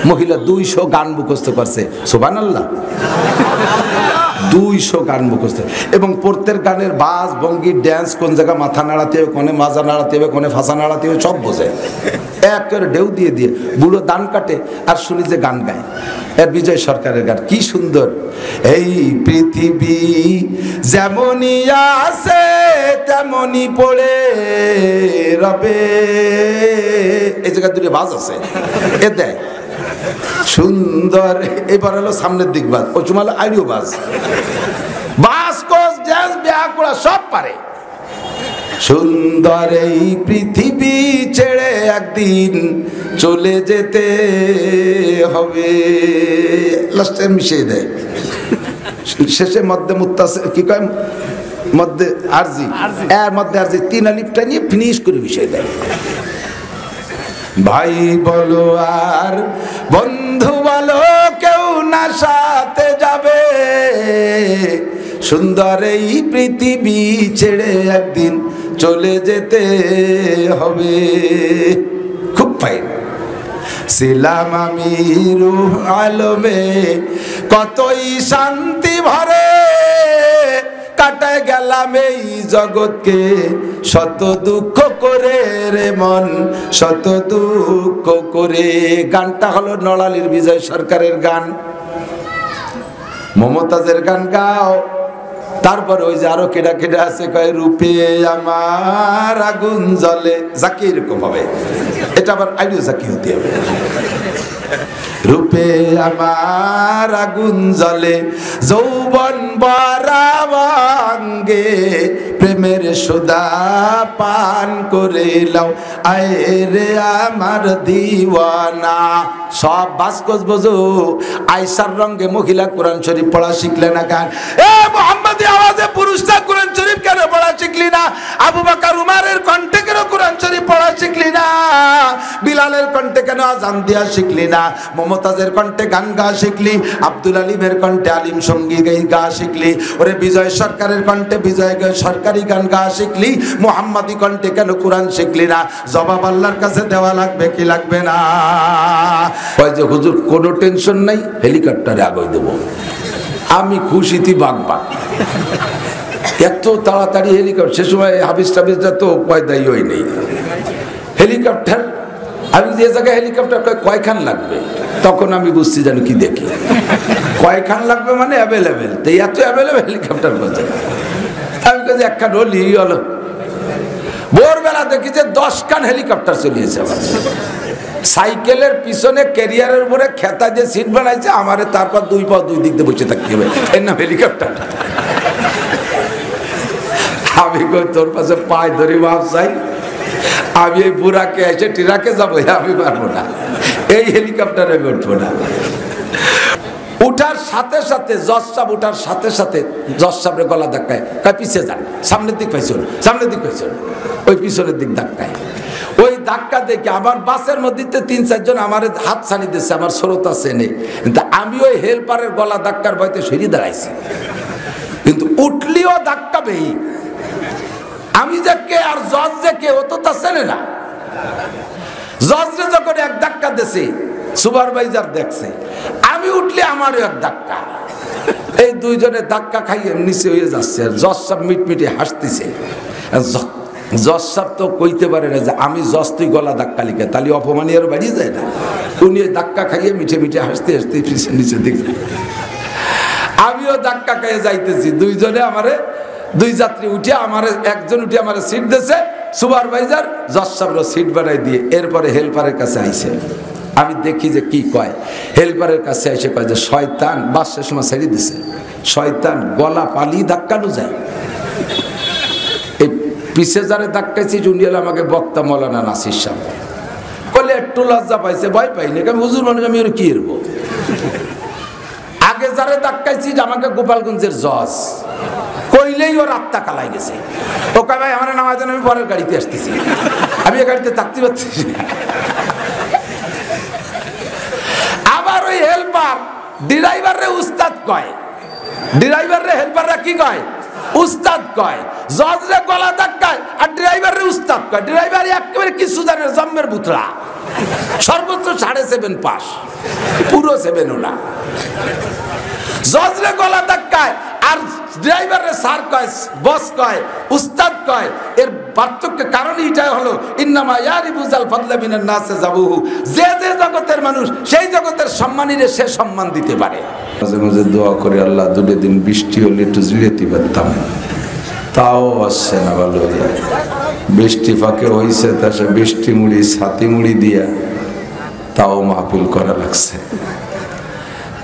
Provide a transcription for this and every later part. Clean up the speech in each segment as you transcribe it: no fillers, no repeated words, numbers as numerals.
মহিলা 200 গান মুখস্থ করছে, সুবহানাল্লাহ। 200 গান মুখস্থ, এবং প্রত্যেক গানের বাজ ভঙ্গি ড্যান্স, কোন জায়গা মাথা নাড়াতে হবে, কোনে মাজা নাড়াতে হবে, কোনে ফাঁসা নাড়াতে হবে, সব বোঝে। এক করে ঢেউ দিয়ে দিয়ে বুড়ো দান কাটে আর শুনি যে গান গায়। এর বিজয় সরকারের গান কি সুন্দর। এই পৃথিবী যেমনই আছে তেমনই পড়ে রবে, এই জায়গায় দুটো বাজ আছে, এ দেয় সুন্দর। এবার হলো সামনের দিক বাজ, ও চুমালো আইডিও বাজ, বাস কোস ড্যান্স বিয়া করা সব পারে। সুন্দর এই পৃথিবী ছেড়ে একদিন চলে যেতে হবে, লাস্টে মিশিয়ে দেয় শেষে মধ্যে মুত্তাসিল কি কয়, মধ্যে আরজি, এর মধ্যে আরজি 3 আলিফটা নিয়ে ফিনিশ করে মিশিয়ে দেয়। ভাই বলো আর বন্ধু বলো কেউ না সাথে যাবে, সুন্দর এই পৃথিবী ছেড়ে একদিন চলে যেতে হবে। খুব ফাইন। ছিলাম আমি রূহ আলমে কতই শান্তি ভরে, কাটায় গেলাম এই জগৎকে শত দুঃখ করে রে মন, শত দুঃখ করে। গানটা হলো নড়ালির বিজয় সরকারের গান। মমতাজের গান গাও, তারপরে ওই যে আরো কেডা কেডা আছে, কয় রূপে আমার আগুন জ্বলে, জাকি এরকম হবে, এটা আবার আইডিও জাকি হতে হবে। রূপে আমার আগুন জ্বলে যৌবন বারাবাঙ্গে, প্রেমের সুদা পান করে লাও আয় রে আমার দিওয়ানা। সব বাসকস বোঝো। আয়সার রঙে মহিলা কোরআন শরীফ পড়া শিখলে না কেন? এ মুহাম্মাদি আওয়াজে পুরুষরা কোরআন শরীফ কেন পড়া শিখলি না? আবু বকর উমরের কণ্ঠে কেন কোরআন শরীফ পড়া শিখলি না? বিলালের কণ্ঠে কেন আজান দিয়া শিখলি না? মমতাজের কণ্ঠে গান গা শিখলি, আব্দুল আলিমের কণ্ঠে আলিম সঙ্গীত গা শিখলি, ওরে বিজয় সরকারের কণ্ঠে বিজয় সরকারি গান গা শিখলি, মুহাম্মাদি কণ্ঠে কেন কোরআন শিখলি না? জবাব আল্লাহর কাছে দেওয়া লাগবে কি লাগবে না? ওই যে হুজুর কোনো টেনশন নাই, হেলিকপ্টারে আগে দেব, আমি খুশিতে বাগবাগ। এত তাড়াতাড়ি হেলিকপ্টার, সে সময় হাবিজ টাবিজটা তো পয়দাই হই নেই। হেলিকপ্টার, আমি যে জায়গায় হেলিকপ্টার কয়খান লাগবে, তখন আমি বুঝছি জানি কি দেখি, কয়খান লাগবে মানে অ্যাভেলেবেল। তো এত অ্যাভেলেবেল হেলিকপ্টার বলছে, আমি কাছে একখান হলি হলো। ভোরবেলা দেখি যে 10 খান হেলিকপ্টার চলিয়েছে। আমার সাইকেলের পিছনে ক্যারিয়ারের উপরে খেতা যে সিট বানাইছে, আমারে তারপর 2 পা 2 দিক দিয়ে বসে থাকতে হবে, এর নাম হেলিকপ্টার। আমি তোর পাশে পায়ে ধরি ভাব চাই, আমি এই বুড়াকে এসে টিরাকে যাবো, আমি পারবো না, এই হেলিকপ্টারে উঠবো না। উঠার সাথে সাথে জজ সাহেব, উঠার সাথে সাথে জজ সাহেবের গলা ধাক্কায়, কয় পিছিয়ে যান, সামনের দিক পাইছেন, সামনের দিক পাইছেন, ওই পিছনের দিক ধাক্কায়। ওই ধাক্কা দেখে আমার বাসের মধ্যে 3-4 জন আমার হাত ছানি দিচ্ছে, আমার শ্রোতা চেনে, কিন্তু আমি ওই হেল্পারের গলা ধাক্কার ভয়তে সরি দাঁড়াইছি। কিন্তু উঠলিও ধাক্কাবেই, আমি যে কে আর জজ যে কে ও তো তা চেনে না। জজরে যখন এক ধাক্কা দিছে, সুপারভাইজার দেখছে, আমি উঠলে আমারও এক ধাক্কা, এই 2 জনের ধাক্কা খাইয়ে নিচে হয়ে যাচ্ছে। আর জজ সাহেব মিটমিটে হাসতেছে। জজ সাহেব তো কইতে পারে না যে আমি জজ, তুই গলা ধাক্কা লিখে, তাহলে অপমানি আরো বাড়িয়ে যায় না? উনি ধাক্কা খাইয়ে মিঠে মিঠে হাসতে হাসতে নিচে দিকে, আমিও ধাক্কা খাইয়ে যাইতেছি। 2 জনে আমারে, 2 যাত্রী উঠে আমার, একজন উঠে আমার সিট দিয়েছে, সুপারভাইজার জজ সাহেবের সিট বানাই দিয়ে এরপরে হেল্পারের কাছে আইছে। আমি দেখি যে কি কয়, হেল্পারের কাছে এসে কয় যে শয়তান, বাসের সময় ছেড়ে দিছে, শয়তান গলা পালি ধাক্কানো যায়। এই পিছে যারে ধাক্কাইছি উনি হলো আমাকে বক্তা মৌলানা নাসির সাহেব। বলে একটু লজ্জা পাইছে, ভয় পাইনি, আমি হুজুর মানুষ, আমি ওর কি এরবো। আগে যারে ধাক্কাইছি আমাকে গোপালগঞ্জের জজ, কইলেই ওর আত্মা কালাই গেছে। ও কয় ভাই আমার নামাজ, আমি পরের গাড়িতে আসতেছি, আমি এ গাড়িতে থাকতে পারছি। আবার ওই হেল্পার ড্রাইভারে উস্তাদ কয়, ড্রাইভারে হেল্পাররা কি কয়? উস্তাদ কয়। জজরে গলা ধাক্কায় আর ড্রাইভারে উস্তাদ কয়। ড্রাইভার একেবারে কিছু জানে, জম্মের বুতরা, সর্বোচ্চ 7.5 পাস, পুরো 7ও না। জজরে গলা ধাক্কায় আর ড্রাইভারে স্যার কয়, বস কয়, উস্তাদ কয়। এর পার্থক্য কারণ এটাই হলো ইন্নামা ইয়ারিবুজাল ফাদলা মিনান নাসে যাবুহু, যে যে জগতের মানুষ সেই জগতের সম্মানীরে সে সম্মান দিতে পারে। মাঝে মাঝে দোয়া করে আল্লাহ 2 দিন বৃষ্টি হলে একটু জিরাতে পারতাম, তাও আসছে না। ভালো বৃষ্টি ফাঁকে হয়েছে, তা সে বৃষ্টি মুড়ি ছাতি মুড়ি দিয়া তাও মাহফিল করা লাগছে,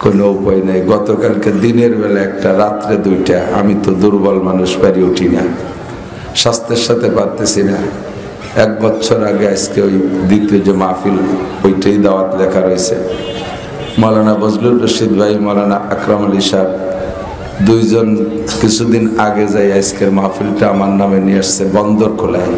কোনো উপায় নেই। গতকালকে দিনের বেলা একটা, রাত্রে 2টা। আমি তো দুর্বল মানুষ, পারি উঠি না, স্বাস্থ্যের সাথে পারতেছি না। 1 বছর আগে আজকে ওই দ্বিতীয় যে মাহফিল, ওইটাই দাওয়াত লেখা রয়েছে। মৌলানা বজলুর রশিদ ভাই, মৌলানা আকরাম আলী সাহেব, 2 জন কিছুদিন আগে যাই আজকের মাহফিলটা আমার নামে নিয়ে আসছে বন্দর খোলায়।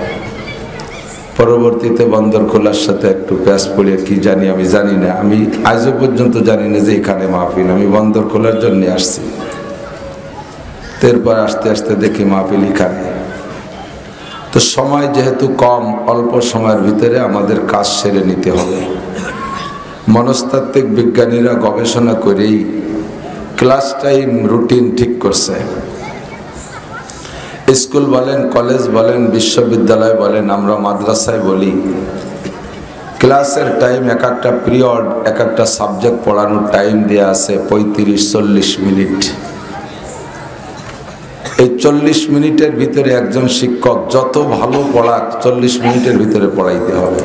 পরবর্তীতে বন্দর খোলার সাথে একটু প্যাস পড়ে কি জানি, আমি জানি না, আমি আজও পর্যন্ত জানি না যে এখানে মাহফিল। আমি বন্দর খোলার জন্য আসছি, এরপর আস্তে আস্তে দেখি মাহফিল এখানে। তো সময় যেহেতু কম, অল্প সময়ের ভিতরে আমাদের কাজ সেরে নিতে হবে। মনস্তাত্ত্বিক বিজ্ঞানীরা গবেষণা করেই ক্লাস টাইম রুটিন ঠিক করছে। স্কুল বলেন, কলেজ বলেন, বিশ্ববিদ্যালয় বলেন, আমরা মাদ্রাসায় বলি, ক্লাসের টাইম এক একটা পিরিয়ড, এক একটা সাবজেক্ট পড়ানোর টাইম দেওয়া আছে 35-40 মিনিট। এই 40 মিনিটের ভিতরে একজন শিক্ষক যত ভালো পড়াক 40 মিনিটের ভিতরে পড়াইতে হবে।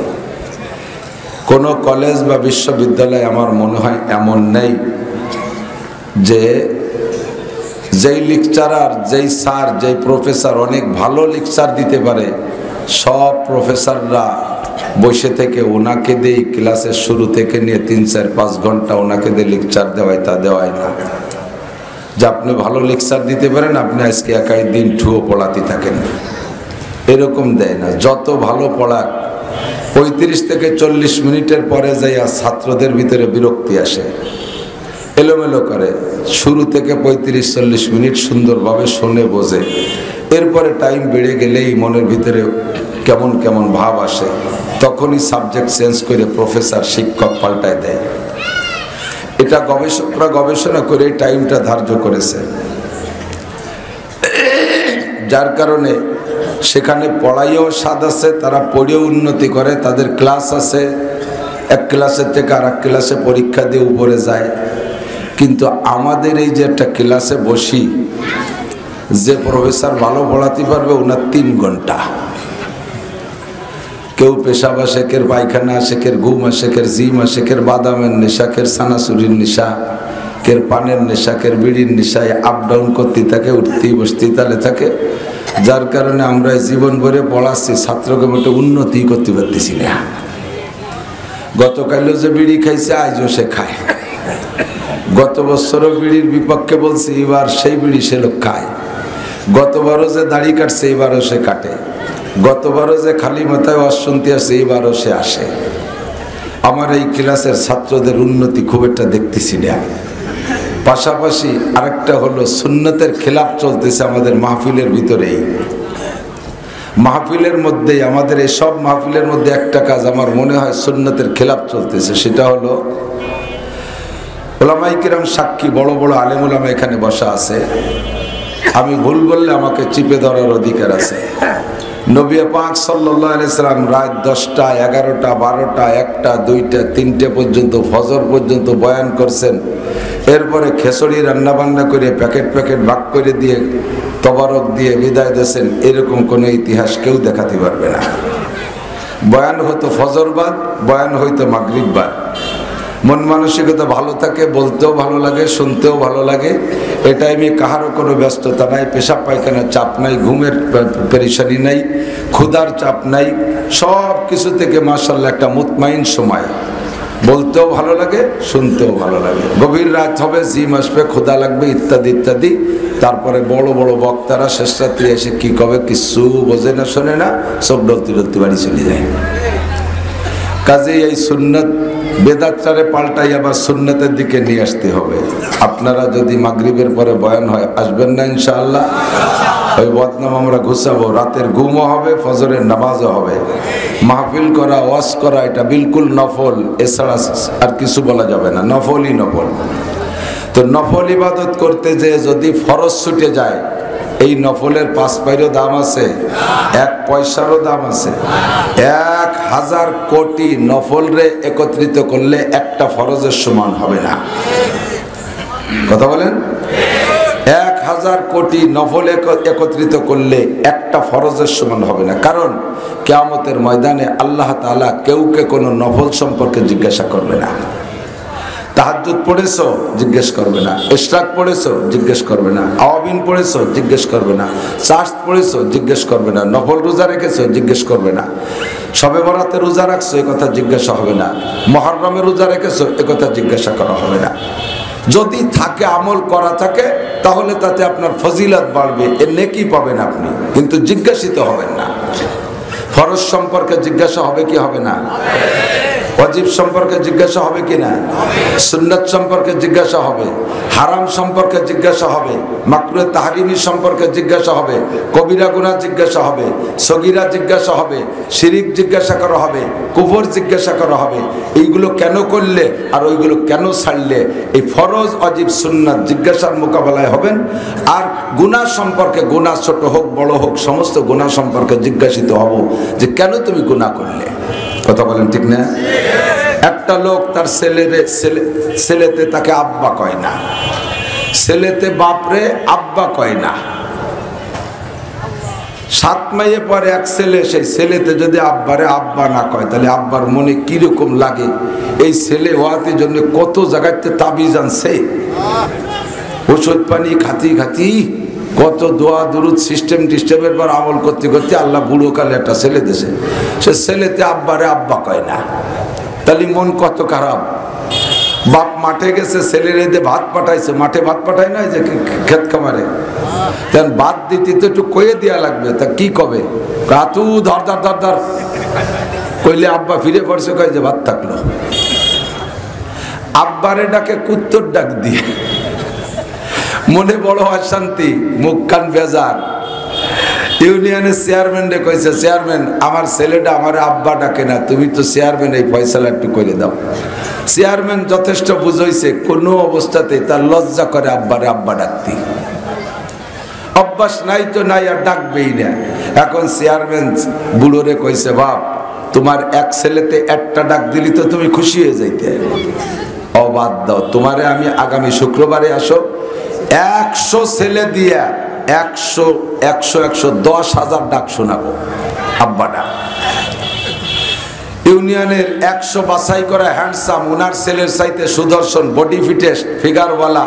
কোনো কলেজ বা বিশ্ববিদ্যালয় আমার মনে হয় এমন নেই যে যেই লেকচারার, যেই স্যার, যেই প্রফেসর অনেক ভালো লেকচার দিতে পারে, সব প্রফেসররা বসে থেকে ওনাকে দিয়ে ক্লাসের শুরু থেকে নিয়ে 3-4-5 ঘন্টা ওনাকে দিয়ে লেকচার দেওয়ায়, তা দেওয়ায় না। যে আপনি ভালো লেকচার দিতে পারেন, আপনি আজকে একাই দিন ঠুয়ো পড়াতে থাকেন, এরকম দেয় না। যত ভালো পড়াক 35 থেকে 40 মিনিটের পরে যাইয়া ছাত্রদের ভিতরে বিরক্তি আসে, এলোমেলো করে। শুরু থেকে 35-40 মিনিট সুন্দরভাবে শোনে, বোঝে। এরপরে টাইম বেড়ে গেলেই মনের ভিতরে কেমন কেমন ভাব আসে, তখনই সাবজেক্ট চেঞ্জ করে প্রফেসর, শিক্ষক পাল্টায় দেয়। এটা গবেষকরা গবেষণা করে টাইমটা ধার্য করেছে, যার কারণে সেখানে পড়াইও স্বাদ আছে, তারা পড়েও উন্নতি করে, তাদের ক্লাস আছে, এক ক্লাসের থেকে আর এক ক্লাসে পরীক্ষা দিয়ে উপরে যায়। কিন্তু আমাদের এই যে একটা ক্লাসে বসি, যে প্রফেসর ভালো পড়াতে পারবে ওনার 3 ঘন্টা। কেউ পেশাবা শেখের পায়খানা, শেখের ঘুম, শেখের জিম, শেখের বাদামের নেশা, কের সানাসুরির নেশা, কের পানের নেশা, কের বিড়ির নেশায় আপ ডাউন করতে থাকে, উঠতেই বসতেই তালে থাকে। যার কারণে আমরা জীবন ভরে পড়াচ্ছি, ছাত্রকে মোটে উন্নতি করতে পারতেছি না। গতকালও যে বিড়ি খাইছে, আজও সে খায়। গত বছরও বিড়ির বিপক্ষে বলছে, এবার সেই বিড়ি সে লোক খায়। গতবারও যে দাড়ি কাটছে, এবারও সে কাটে। গতবারও যে খালি মাথায় অশান্তি আসে, এবারও সে আসে। আমার এই ক্লাসের ছাত্রদের উন্নতি খুব একটা দেখতেছি না। পাশাপাশি আরেকটা হলো সুন্নতের খেলাফ চলতেছে আমাদের মাহফিলের ভিতরেই। মাহফিলের মধ্যেই, আমাদের এই সব মাহফিলের মধ্যে একটা কাজ আমার মনে হয় সুন্নতের খেলাফ চলতেছে, সেটা হলো ওলামায়ে কিরাম সাক্ষী, বড় বড় আলেম ওলামা এখানে বসা আছে। আমি ভুল বললে আমাকে চিপে ধরার অধিকার আছে। নবী পাক সাল্লাল্লাহু আলাইহি সাল্লাম রাত 10টা, 11টা, 12টা, 1টা, 2টা, 3টে পর্যন্ত, ফজর পর্যন্ত বয়ান করছেন। এরপরে খেচড়ি রান্না বান্না করে প্যাকেট প্যাকেট ভাগ করে দিয়ে তবারক দিয়ে বিদায় দিয়েছেন। এরকম কোনো ইতিহাস কেউ দেখাতে পারবে না। বয়ান হতো ফজরবাদ, বয়ান হইতো মাগরিববাদ। মন মানসিকতা ভালো থাকে, বলতেও ভালো লাগে, শুনতেও ভালো লাগে। এই টাইমে কাহারও কোনো ব্যস্ততা নাই, পেশাব পায়খানার চাপ নাই, ঘুমের পেরেশানি নাই, ক্ষুধার চাপ নাই, সব কিছু থেকে মাশাআল্লাহ একটা মুতমাইন সময়। বলতেও ভালো লাগে, শুনতেও ভালো লাগে। গভীর রাত হবে, জিম আসবে, ক্ষুধা লাগবে, ইত্যাদি ইত্যাদি। তারপরে বড় বড় বক্তারা শেষ রাত্রে এসে কি কবে কিছু বোঝে না, শোনে না, সব ডলতি ডলতি বাড়ি চলে যায়। কাজেই এই সুন্নত বেদাতটারে পাল্টাই আবার সুন্নতের দিকে নিয়ে আসতে হবে। আপনারা যদি মাগরিবের পরে বয়ান হয়, আসবেন না ইনশাআল্লাহ? ওই বদনাম আমরা ঘুষাবো, রাতের ঘুমও হবে, ফজরের নামাজও হবে। মাহফিল করা, ওয়াজ করা এটা বিলকুল নফল, এছাড়া আর কিছু বলা যাবে না, নফলই নফল। তো নফল ইবাদত করতে যে যদি ফরজ ছুটে যায়, এই নফলের 5 পাইরও দাম আছে, 1 পয়সারও দাম আছে। 1000 কোটি নফল রে একত্রিত করলে একটা ফরজের সমান হবে না। কথা বলেন? 1000 কোটি নফল একত্রিত করলে একটা ফরজের সমান হবে না। কারণ কিয়ামতের ময়দানে আল্লাহ তাআলা কেউকে কোনো নফল সম্পর্কে জিজ্ঞাসা করবে না। তাহাজ্জুদ পড়েছো? জিজ্ঞেস করবে না। ইশরাক পড়েছো? জিজ্ঞেস করবে না। আওয়াবিন পড়েছো? জিজ্ঞেস করবে না। চাষ্ট পড়েছো? জিজ্ঞেস করবে না। নফল রোজা রেখেছো? জিজ্ঞেস করবে না। শবে বরাতে রোজা রাখছো? এ কথা জিজ্ঞাসা হবে না। মুহররমে রোজা রেখেছো? এ কথা জিজ্ঞাসা করা হবে না। যদি থাকে, আমল করা থাকে, তাহলে তাতে আপনার ফজিলত বাড়বে, এর নেকি পাবেন আপনি, কিন্তু জিজ্ঞাসিত হবেন না। ফরজ সম্পর্কে জিজ্ঞাসা হবে কি হবে না? ওয়াজিব সম্পর্কে জিজ্ঞাসা হবে কি না? সুন্নাত সম্পর্কে জিজ্ঞাসা হবে, হারাম সম্পর্কে জিজ্ঞাসা হবে, মাকরুহ তাহরিমি সম্পর্কে জিজ্ঞাসা হবে, কবিরা গুনাহ জিজ্ঞাসা হবে, সগীরা জিজ্ঞাসা হবে, শিরিক জিজ্ঞাসা করা হবে, কুফর জিজ্ঞাসা করা হবে। এইগুলো কেন করলে আর ওইগুলো কেন ছাড়লে, এই ফরজ ওয়াজিব সুন্নাত জিজ্ঞাসার মোকাবেলায় হবেন। আর গুনাহ সম্পর্কে, গুনাহ ছোট হোক বড় হোক, সমস্ত গুনাহ সম্পর্কে জিজ্ঞাসিত হব যে কেন তুমি গুনাহ করলে। কথা বলেন ঠিক না? একটা লোক তার ছেলেতে তাকে আব্বা কয় না, ছেলেতে বাপরে আব্বা কয় না। 7 মাইয়ে পরে এক ছেলে, সেই ছেলেতে যদি আব্বারে আব্বা না কয়, তাহলে আব্বার মনে কিরকম লাগে। এই ছেলে হওয়াতে জন্য কত জায়গাতে তাবিজ আনছে, ওষুধ পানি খাতি খাতি, কত দোয়া দুরুদ সিস্টেমের পর আমল করতে করতে আল্লাহ বুড়ো কালে একটা ছেলে দেশে, সে ছেলেতে আব্বারে আব্বা কয় না। তাহলে মন কত খারাপ। বাপ মাঠে গেছে, ছেলের এতে ভাত পাঠাইছে, মাঠে ভাত পাঠায় না, যে ক্ষেত খামারে, ভাত দিতে তো একটু কয়ে দেওয়া লাগবে। তা কি কবে? কাতু ধর ধর ধর ধর কইলে আব্বা ফিরে পড়ছে, কয় যে ভাত থাকলো। আব্বারে ডাকে কুত্তর ডাক দিয়ে, মনে বড় অশান্তি, মুখ কান বেজার। ইউনিয়নের চেয়ারম্যান রে কইছে, চেয়ারম্যান আমার ছেলেটা আমার আব্বা ডাকে না, তুমি তো চেয়ারম্যান, এই ফয়সালা একটু করে দাও। চেয়ারম্যান যথেষ্ট বুঝাইছে, কোনো অবস্থাতে তার লজ্জা করে আব্বারে আব্বা ডাকতে, অভ্যাস নাই তো নাই, আর ডাকবেই না। এখন চেয়ারম্যান বুড়োরে কইছে, বাপ তোমার এক ছেলেতে একটা ডাক দিলি তো তুমি খুশি হয়ে যাইতে, অবাদ দাও, তোমারে আমি আগামী শুক্রবারে আসো, 100 ছেলে দিয়া 100 ডাক শোনাবো আব্বা ডাক। ইউনিয়নের 100 বাছাই করা হ্যান্ডসাম, উনার ছেলের চাইতে সুদর্শন, বডি ফিটেস্ট, ফিগারওয়ালা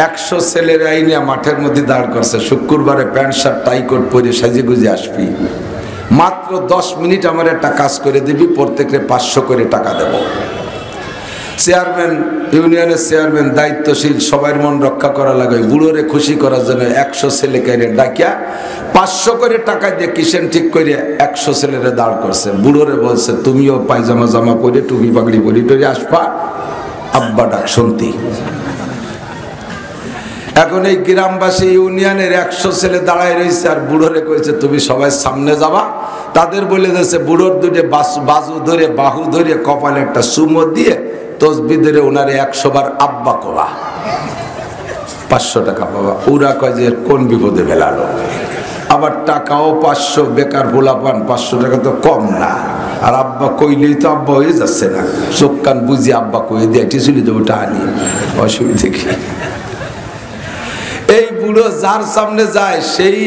100 ছেলের আইনে মাঠের মধ্যে দাঁড় করছে। শুক্রবারে প্যান্ট শার্ট টাই কোট পরে সাজে গুজে আসবি, মাত্র 10 মিনিট আমার একটা কাজ করে দিবি, প্রত্যেকে 500 করে টাকা দেব। চেয়ারম্যান, ইউনিয়নের চেয়ারম্যান দায়িত্বশীল, সবার মন রক্ষা করা লাগে, বুড়োরে খুশি করার জন্য 100 ছেলেকে ডাকিয়া 500 করে টাকা দিয়ে কিসেন ঠিক করে 100 ছেলেরে দাঁড় করছে। বুড়োরে বলছে, তুমিও পায়জামা জামা পরে টুপি পাগড়ি পরি টরি আসবা, আব্বা ডাক শুনতি। এখন এই গ্রামবাসী ইউনিয়নের 100 ছেলে দাঁড়ায় রয়েছে, আর বুড়োরে কইছে তুমি সবাই সামনে যাবা। তাদের বলে দিয়েছে, বুড়োর দুটো বাজু ধরে, বাহু ধরে, কপালে একটা চুমো দিয়ে তসবি ধরে ওনারে 100 বার আব্বা কবা, 500 টাকা পাবা। ওরা কয় যে কোন বিপদে ফেলালো, আবার টাকাও 500, বেকার ভোলাপান 500 টাকা তো কম না, আর আব্বা কইলেই তো আব্বা হয়ে যাচ্ছে না, চোখ কান বুঝি আব্বা কয়ে দিয়ে টিসুলি দেবো টানি, অসুবিধে কি। এই বুড়ো যার সামনে যায় সেই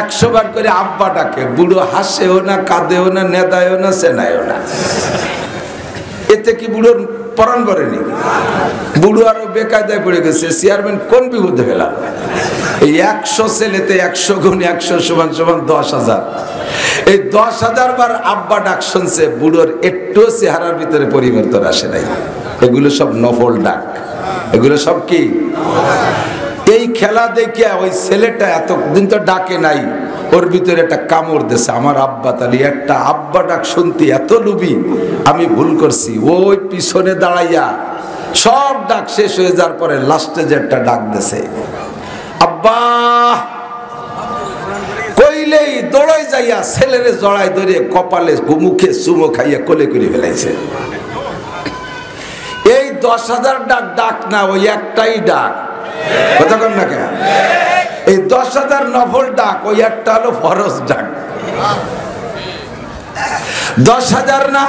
100 বার করে আব্বা ডাকে, বুড়ো হাসেও না, কাঁদেও না, নেদায়ও না, সেনায়ও না। এতে কি বুড়োর পরাণ করেনি? বুড়ো আরো বেকায়দায় পড়ে গেছে। চেয়ারম্যান কোন বিপদে গেলাম? এই 100 ছেলেতে 100 গুণ 100 সমান সমান 10,000। এই 10,000 বার আব্বা ডাক শুনছে, বুড়োর একটু চেহারার ভিতরে পরিবর্তন আসে নাই। এগুলো সব নফল ডাক, এগুলো সব কি? এই খেলা দেখিয়া ওই ছেলেটা এতদিন তো ডাকে নাই, ওর ভিতরে একটা কামড় দিয়েছে, আমার আব্বা তাহলে একটা আব্বা ডাক শুনতে এত লুবি, আমি ভুল করছি। ওই পিছনে দাঁড়াইয়া সব ডাক শেষ হয়ে যাওয়ার পরে লাস্টে যে একটা ডাক দিয়েছে, আব্বা। কইলেই দৌড়াই যাইয়া ছেলেরে জড়াই ধরে কপালে মুখে চুমো খাইয়া কোলে করে ফেলাইছে। এই 10,000 ডাক ডাক না, ওই একটাই ডাক। কথা কন না কেন? এই 10,000 নফল ডাক, ওই একটা হলো ফরজ ডাক। 10,000 না,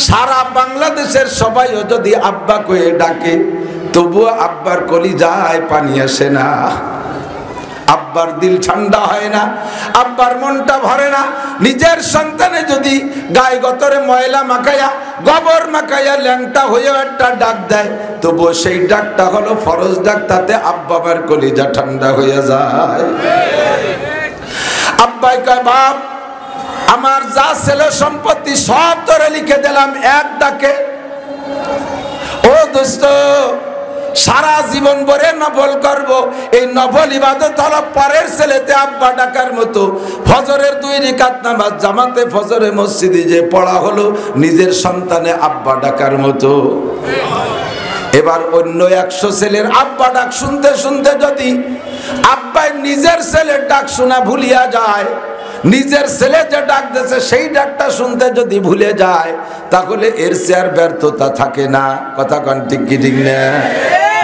সারা বাংলাদেশের সবাইও যদি আব্বা কয়ে ডাকে, তবুও আব্বার কলিজায় পানি আসে না, আব্বার দিল ঠান্ডা হয় না, আব্বার মনটা ভরে না। নিজের সন্তানে যদি গায়ে গতরে ময়লা মাখাইয়া গোবর মাখাইয়া ল্যাংটা হয়ে একটা ডাক দেয়, তবুও সেই ডাকটা হলো ফরজ ডাক, তাতে আব্বার কলিজা ঠান্ডা হয়ে যায়। আব্বাই কয়, বাপ আমার যা ছেলে সম্পত্তি সব তোরে লিখে দিলাম এক ডাকে। ও দোস্ত, সারা জীবন ভরে নফল করব, এই নফল ইবাদত হলো পরের ছেলেতে আব্বা ডাকার মতো। ফজরের 2 রাকাত নামাজ জামাতে ফজরে মসজিদে যে পড়া হলো, নিজের সন্তানে আব্বা ডাকার মতো। এবার অন্য 100 ছেলের আব্বা ডাক শুনতে শুনতে যদি আব্বাই নিজের ছেলের ডাক শোনা ভুলিয়া যায়, নিজের ছেলে যে ডাক দিয়েছে সেই ডাকটা শুনতে যদি ভুলে যায়, তাহলে এর চেয়ে ব্যর্থতা থাকে না। কথা কন ঠিক কি ঠিক না?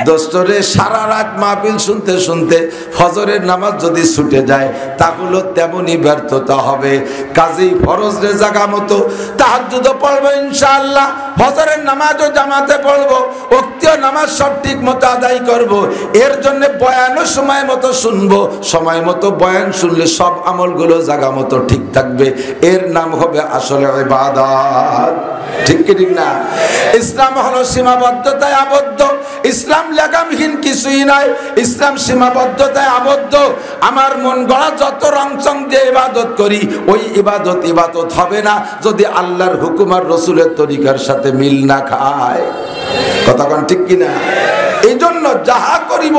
দোস্তরে সারা রাত মাহফিল শুনতে শুনতে ফজরের নামাজ যদি ছুটে যায়, তাহলে তেমনই ব্যর্থতা হবে। কাজেই ফরজ রে জাগা মতো তাহাজ্জুদও পড়বো ইনশাআল্লাহ, ফজরের নামাজও জামাতে পড়বো, ওক্তীয় নামাজ সব ঠিক মতো আদায় করব। এর জন্য বয়ানও সময় মতো শুনবো, সময় মতো বয়ান শুনলে সব আমলগুলো জাগা মতো ঠিক থাকবে। এর নাম হবে আসলে ইবাদত। ঠিক কি ঠিক না? ইসলাম হলো সীমাবদ্ধতায় আবদ্ধ। ইসলাম লাগামহীন কিছুই নাই, ইসলাম সীমাবদ্ধতায় আবদ্ধ। আমার মন গড়া যত রংচং দিয়ে ইবাদত করি, ওই ইবাদত ইবাদত হবে না যদি আল্লাহর হুকুম আর রসুলের তরিকার সাথে মিল না খায়। কথা কোন ঠিক কিনা? এই জন্য যাহা করিব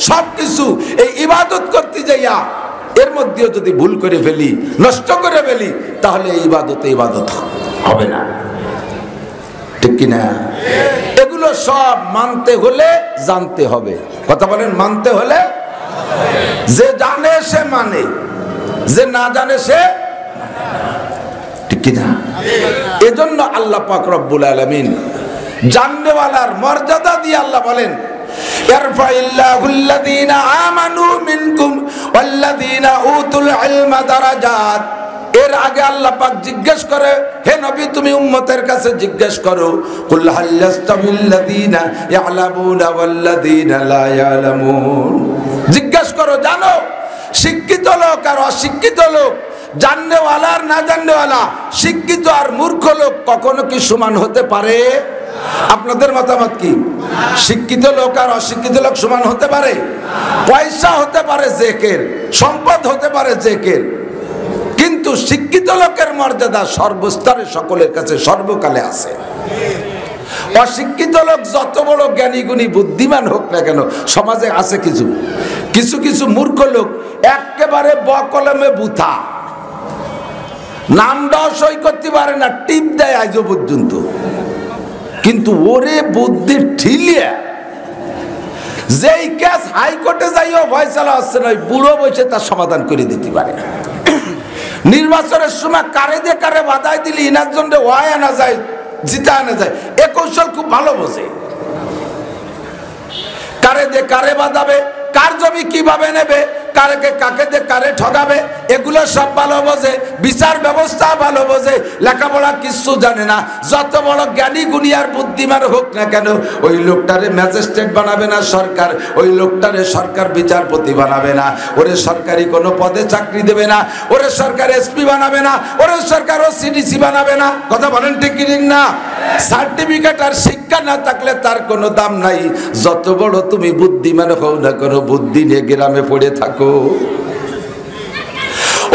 সবকিছু এই ইবাদত করতে যাইয়া এর মধ্যেও যদি ভুল করে ফেলি, নষ্ট করে ফেলি, তাহলে এই ইবাদতে ইবাদত হবে না। ঠিক কিনা? এগুলো সব মানতে হলে জানতে হবে। কথা বলেন, মানতে হলে যে জানে সে মানে, যে না জানে সে। ঠিক কিনা? এজন্য আল্লাহ পাক রব্বুল আলামিন জাননেওয়ালার মর্যাদা দিয়ে আল্লাহ বলেন, ইয়ারফাইল্লাহুল্লাযীনা আমানু মিনকুম ওয়াল্লাযীনা উতুল ইলমা দারাজাত। এর আগে আল্লাহ পাক জিজ্ঞেস করে, হে নবী তুমি উম্মতের কাছে জিজ্ঞেস করো, কুল হাল ইয়াস্তাবিল্লাযীনা ইয়ালামুনা ওয়াল্লাযীনা লা ইয়ালামুন। জিজ্ঞেস করো, জানো শিক্ষিত লোক আর অশিক্ষিত লোক, জাননেওয়ালা আর না জাননেওয়ালা, শিক্ষিত আর মূর্খ লোক কখনো কি সমান হতে পারে? আপনাদের মতামত কি? শিক্ষিত লোক আর অশিক্ষিত লোক সমান হতে পারে? পয়সা হতে পারে জেকের, সম্পদ হতে পারে জেকের, কিন্তু শিক্ষিত লোকের মর্যাদা সর্বস্তরে সকলের কাছে সর্বকালে আছে। অশিক্ষিত লোক যত বড় জ্ঞানী গুণী বুদ্ধিমান হোক না কেন, সমাজে আছে কিছু কিছু কিছু মূর্খ লোক, একেবারে বকলমে বুথা, নামটাও সই করতে পারে না, টিপ দেয় আজও পর্যন্ত। কিন্তু ওরে বুদ্ধি ঠিলিয়া যেই কেস হাইকোর্টে যাইও ফয়সালা হচ্ছে না, বুড়ো বসে তার সমাধান করে দিতে পারে। নির্বাচনের সময় কারে দিয়ে কারে বাধাই দিলে ইনার জন্য ওয়াই আনা যায়, জিতা আনা যায়, এ কৌশল খুব ভালো বোঝে। কারে দিয়ে কারে বাঁধাবে, কার জমি কিভাবে নেবে, কারকে কাকে দিয়ে কারে ঠকাবে, এগুলো সব ভালো বোঝে। বিচার ব্যবস্থা ভালো বোঝে, লেখাপড়া কিচ্ছু জানে না। যত বড় জ্ঞানী গুণী আর বুদ্ধিমান হোক না কেন, ওই লোকটারে ম্যাজিস্ট্রেট বানাবে না সরকার, ওই লোকটারে সরকার বিচারপতি বানাবে না, ওরে সরকারি কোনো পদে চাকরি দেবে না, ওরে সরকার এসপি বানাবে না, ওরে সরকার ওসিডিসি বানাবে না। কথা বলেন ঠিক কি না? সার্টিফিকেট আর শিক্ষা না থাকলে তার কোনো দাম নাই। যত বড় তুমি বুদ্ধিমান হও না কেন, বুদ্ধি নিয়ে গ্রামে পড়ে থাকো।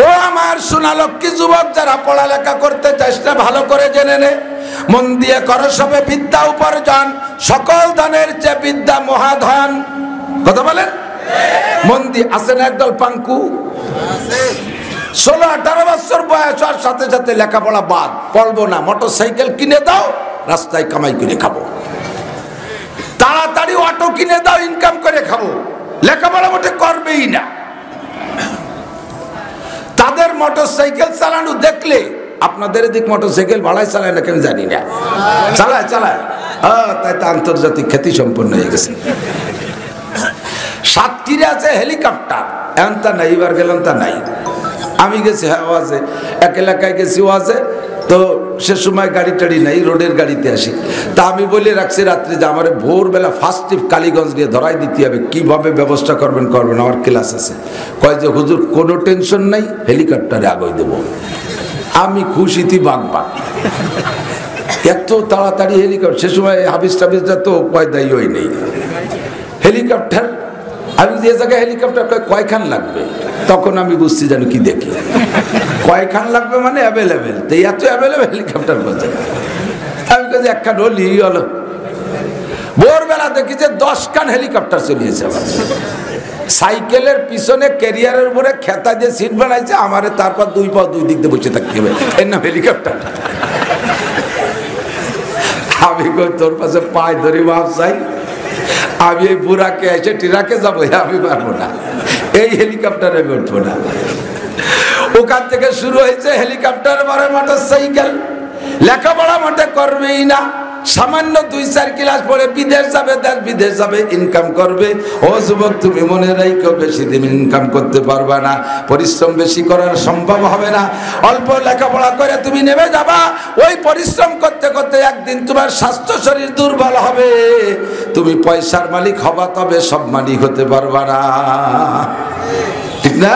ও আমার সোনা লক্ষ্মী যুবক, যারা পড়ালেখা করতে চেষ্টা ভালো করে জেনে নে, মন দিয়ে করো সবে বিদ্যা উপার্জন, সকল ধনের চেয়ে বিদ্যা মহাধন। কথা বলেন, মন দিয়ে। আছে না একদল পাঙ্কু, 16-18 বছর বয়স হওয়ার সাথে সাথে লেখাপড়া বাদ, পড়বো না, মোটরসাইকেল কিনে দাও, রাস্তায় কামাই করে খাবো, তাড়াতাড়ি অটো কিনে দাও, ইনকাম করে খাবো, লেখাপড়া মোটে করবেই না। তাদের মোটরসাইকেল চালানো দেখলে, আপনাদের এদিক মোটরসাইকেল ভাড়ায় চালায় না কেন জানি না, চালায় চালায়, তাই তো আন্তর্জাতিক খ্যাতি সম্পন্ন হয়ে গেছে। সাতক্ষীরে আছে হেলিকপ্টার, এখন তা নাই, এবার গেলাম তা নাই। আমি গেছি হ্যাঁ ওয়াজে, এক এলাকায় গেছি ওয়াজে, তো সে সময় গাড়ি টাড়ি নাই, রোডের গাড়িতে আসি। তা আমি বলে রাখছি রাত্রে যে আমার ভোরবেলা ফার্স্ট ট্রিপ কালীগঞ্জ নিয়ে ধরাই দিতে হবে, কিভাবে ব্যবস্থা করবেন করবেন, আমার ক্লাস আছে। কয় যে হুজুর কোনো টেনশন নাই, হেলিকপ্টারে আগে দেবো। আমি খুশিতে বাগবা, এত তাড়াতাড়ি হেলিকপ্টার। সে সময় হাবিজ টাবিজটা তো পয়দাই হই নেই, হেলিকপ্টার। আমি যে জায়গায় হেলিকপ্টার কয়খান লাগবে, তখন আমি বুঝছি যেন কি দেখি, কয়খান লাগবে মানে অ্যাভেলেবেল, তো এত অ্যাভেলেবেল হেলিকপ্টার বলছে। আমি কাছে একখান হলি হলো, ভোরবেলা দেখি যে 10 খান হেলিকপ্টার চলিয়েছে। আমার সাইকেলের পিছনে ক্যারিয়ারের উপরে খেতা দিয়ে সিট বানাইছে, আমারে তারপর 2 পা 2 দিক দিয়ে বসে থাকতে হবে, এর নাম হেলিকপ্টার। আমি কই তোর পাশে পায়ে ধরে মাপ চাই, আমি এই বুড়াকে এসে টিরাকে যাবো, আমি পারবো না, এই হেলিকপ্টারে উঠবো না। ওখান থেকে শুরু হয়েছে হেলিকপ্টার, পরে মোটরসাইকেল। লেখাপড়া মোটে করবেই না, সামান্য 2-4 ক্লাস পড়ে বিদেশ যাবে, দেশ বিদেশ যাবে, ইনকাম করবে। ও যুবক, তুমি মনে রাখো বেশি দিন ইনকাম করতে পারবা না, পরিশ্রম বেশি করার সম্ভব হবে না। অল্প লেখাপড়া করে তুমি নেমে যাবা, ওই পরিশ্রম করতে করতে একদিন তোমার স্বাস্থ্য শরীর দুর্বল হবে, তুমি পয়সার মালিক হবা, তবে সব মালিক হতে পারবা না, ঠিক না?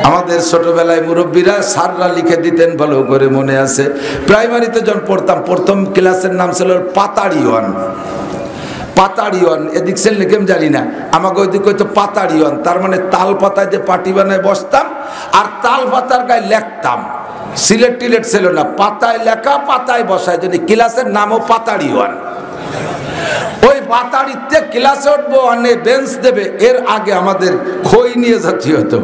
আমাদের ছোটবেলায় মুরব্বীরা স্যাররা লিখে দিতেন, ভালো করে মনে আছে। প্রাইমারিতে যখন পড়তাম, প্রথম ক্লাসের নাম ছিল পাতাড়িওয়ান। পাতাড়িওয়ান এদিক সে লিখে জানি না, আমাকে ওইদিক হয়তো পাতাড়িওয়ান, তার মানে তাল পাতায় যে পাটি বানায় বসতাম, আর তাল পাতার গায়ে লেখতাম। সিলেট টিলেট ছিল না, পাতায় লেখা, পাতায় বসায়, যদি ক্লাসের নামও পাতাড়িওয়ান। ওই পাতাড়িতে ক্লাসে উঠবো, অনেক বেঞ্চ দেবে, এর আগে আমাদের খই নিয়ে যেতে হতো,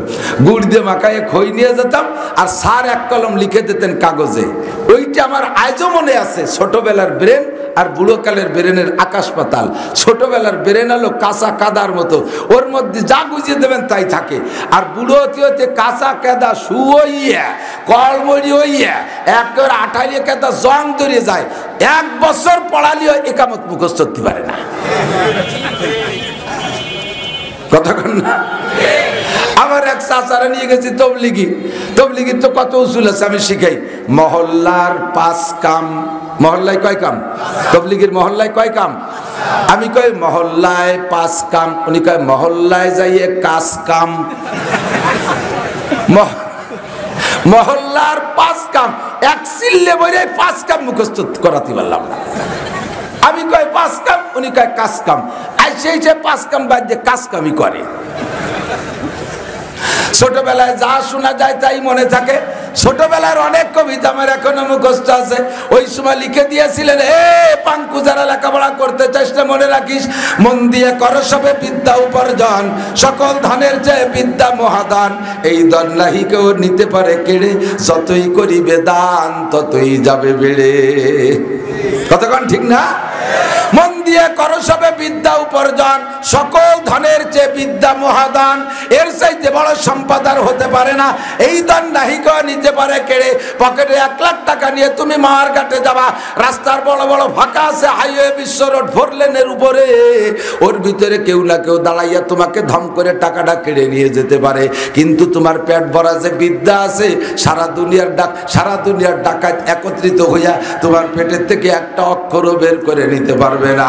গুড় দিয়ে মাখায় খই নিয়ে যেতাম, আর স্যার 1 কলম লিখে দিতেন কাগজে। ওইটা আমার আজও মনে আছে। ছোটবেলার ব্রেন আর বুড়োকালের ব্রেনের আকাশ পাতাল। ছোটবেলার ব্রেন হলো কাঁচা কাদার মতো, ওর মধ্যে যা গুজিয়ে দেবেন তাই থাকে। আর বুড়ো হতে হতে কাঁচা কাদা শুইয়া কলমড়ি হইয়া একেবারে আঠাইলে কাদা জং ধরে যায়। 1 বছর পড়ালিও একামত মুখস্থ করতে পারে না, কথা কন না? আবার এক চাচারা নিয়ে গেছি তবলিগি। তবলিগির তো কত উসুল আছে, আমি শিখাই। মহল্লার 5 কাম। মহল্লায় কয় কাম? তবলিগির মহল্লায় কয় কাম? আমি কই মহল্লায় 5 কাম, উনি কয় মহল্লায় যাইয়ে কাজ কাম। মহল্লার 5 কাম, এক সিল্লে বইরে 5 কাম মুখস্থ করাতে পারলাম না। আমি কই 5 কাম, উনি কয় কাজ কাম। আর সেই 5 কাম বাদ দিয়ে কাজ কামই করে। ছোটবেলায় যা শোনা যায় তাই মনে থাকে। ছোটবেলার অনেক কবিতা আমার এখনো মুখস্থ আছে। ওই সময় লিখে দিয়েছিলেন, হে পাঙ্কু, যারা লেখাপড়া করতে চেষ্টা মনে রাখিস, মন দিয়ে কর সবে বিদ্যা উপার্জন, সকল ধনের চেয়ে বিদ্যা মহাদান, এই ধন নাহি কেউ নিতে পারে কেড়ে, যতই করিবে দান ততই যাবে বেড়ে। কতক্ষণ ঠিক না? মন দিয়ে করো সবে বিদ্যা উপার্জন, সকল ধনের চেয়ে বিদ্যা মহাদান, এর চাইতে বড় সম্পদ আর হতে পারে না, এই দান নাহি কেউ নিতে পারে কেড়ে। পকেটে 1 লাখ টাকা নিয়ে তুমি মার ঘাটে যাবা, রাস্তার বড় বড় ফাঁকা আছে, হাইওয়ে, বিশ্ব রোড, 4 লেনের উপরে, ওর ভিতরে কেউ না কেউ দাঁড়াইয়া তোমাকে ধম করে টাকাটা কেড়ে নিয়ে যেতে পারে। কিন্তু তোমার পেট ভরা যে বিদ্যা আছে, সারা দুনিয়ার ডাকাত একত্রিত হইয়া তোমার পেটের থেকে একটা অক্ষরও বের করে নিতে পারবে না।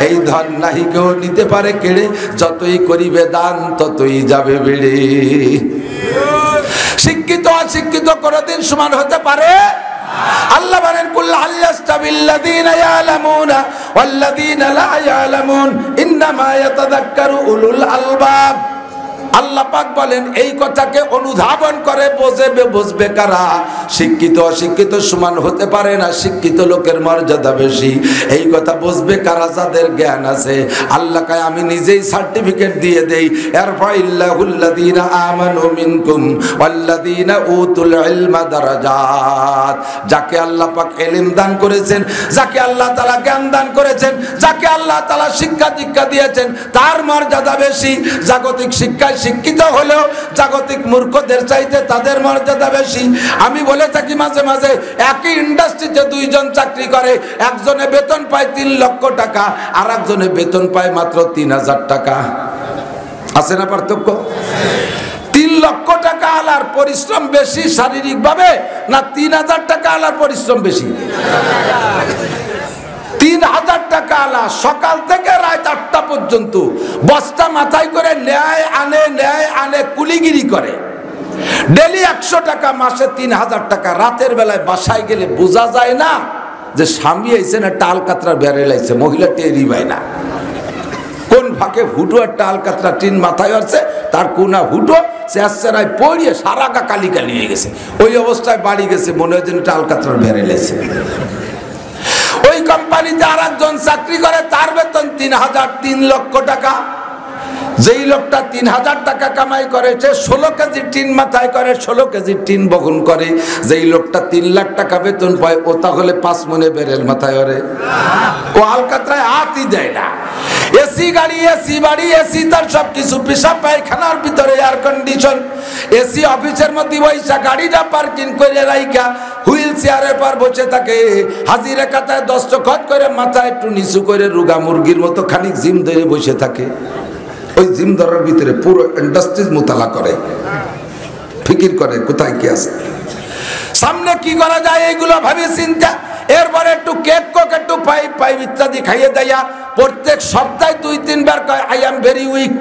এই ধন নাহি কেউ নিতে পারে কেড়ে, যতই করিবে দান ততই যাবে বেড়ে। শিক্ষিত অশিক্ষিত কোনদিন সমান হতে পারে? আল্লাহ বলেন, কুল হাল ইয়াস্তাবিল্লাযীনা ইয়ালামুনা ওয়াল্লাযীনা লা ইয়ালামুন ইন্নামা ইয়াতাযাক্কারু উলুল আলবাব। আল্লাহ পাক বলেন, এই কথাকে অনুধাবন করে বুঝবে কারা? শিক্ষিত অশিক্ষিত সমান হতে পারে না, শিক্ষিত লোকের মর্যাদা বেশি। এই কথা বুঝবে কারা? যাদের জ্ঞান আছে। আল্লাহ কয়, আমি নিজেই সার্টিফিকেট দিয়ে দেই, ইয়ারফাইল্লাহুল্লাযীনা আমানু মিনকুম ওয়াল্লাযীনা উতুল ইলমা দারাজাত। যাকে আল্লাহ পাক ইলম দান করেছেন, যাকে আল্লাহ তাআলা জ্ঞান দান করেছেন, যাকে আল্লাহ তাআলা শিক্ষা দীক্ষা দিয়েছেন, তার মর্যাদা বেশি। জাগতিক শিক্ষায় শিক্ষিত হলেও জাগতিক মূর্খদের চাইতে তাদের মর্যাদা বেশি। আমি বলে থাকি মাঝে মাঝে, একই ইন্ডাস্ট্রিতে দুইজন চাকরি করে, একজনে বেতন পায় 3 লক্ষ টাকা, আর একজনে বেতন পায় মাত্র 3000 টাকা। আছে না পার্থক্য? 3 লক্ষ টাকা আলার পরিশ্রম বেশি শারীরিক ভাবে, না 3000 টাকা আলার পরিশ্রম বেশি? 3000 টাকা আলা সকাল থেকে রাত 8টা পর্যন্ত বস্তা মাথায় করে ন্যায় আনে কুলিগিরি করে, ডেলি 100 টাকা, মাসে 3000 টাকা। রাতের বেলায় বাসায় গেলে বোঝা যায় না যে স্বামী আইছে না টাল কাতরা বেড়ে লাইছে, মহিলা টেরি পায় না কোন ফাঁকে হুটো একটা আলকাতরা টিন মাথায় আসছে, তার কোনা হুটো চেরায় পড়িয়ে সারা গা কালি কালি হয়ে গেছে। ওই অবস্থায় বাড়ি গেছে, মনে হয় যেন আলকাতরা বেড়ে লেছে। ওই কোম্পানিতে আর একজন চাকরি করে, তার বেতন 3 লক্ষ টাকা। যেই লোকটা 3000 টাকা কামাই করেছে, 16 কেজি টিন মাথায় করে, 16 কেজি টিন বহন করে। যেই লোকটা 3 লাখ টাকা বেতন পায়, ও তাহলে 5 মনে বেরেল মাথায় ওরে, ও আলকাতরায় হাতই দেয় না। এসি গাড়ি, এসি বাড়ি, এসি তার সবকিছু, পেশাব পায়খানার ভিতরে এয়ার কন্ডিশন, এসি অফিসের মধ্যে বৈশা গাড়িটা পার্কিং করে রাইকা হুইল চেয়ারের পর বসে থাকে, হাজিরা খাতায় দস্তখত করে মাথা একটু নিচু করে রুগা মুরগির মতো খানিক জিম ধরে বসে থাকে। ওই জিম ধরার ভিতরে পুরো ইন্ডাস্ট্রিজ মোতালা করে, ফিকির করে কোথায় কি আছে, সামনে কি করা যায়, এইগুলো ভাবে চিন্তা। এরপরে একটু কেক কোক, একটু পাইপ ইত্যাদি খাইয়ে দেয়া। প্রত্যেক সপ্তাহে 2-3 বার কয়, আই এম ভেরি উইক,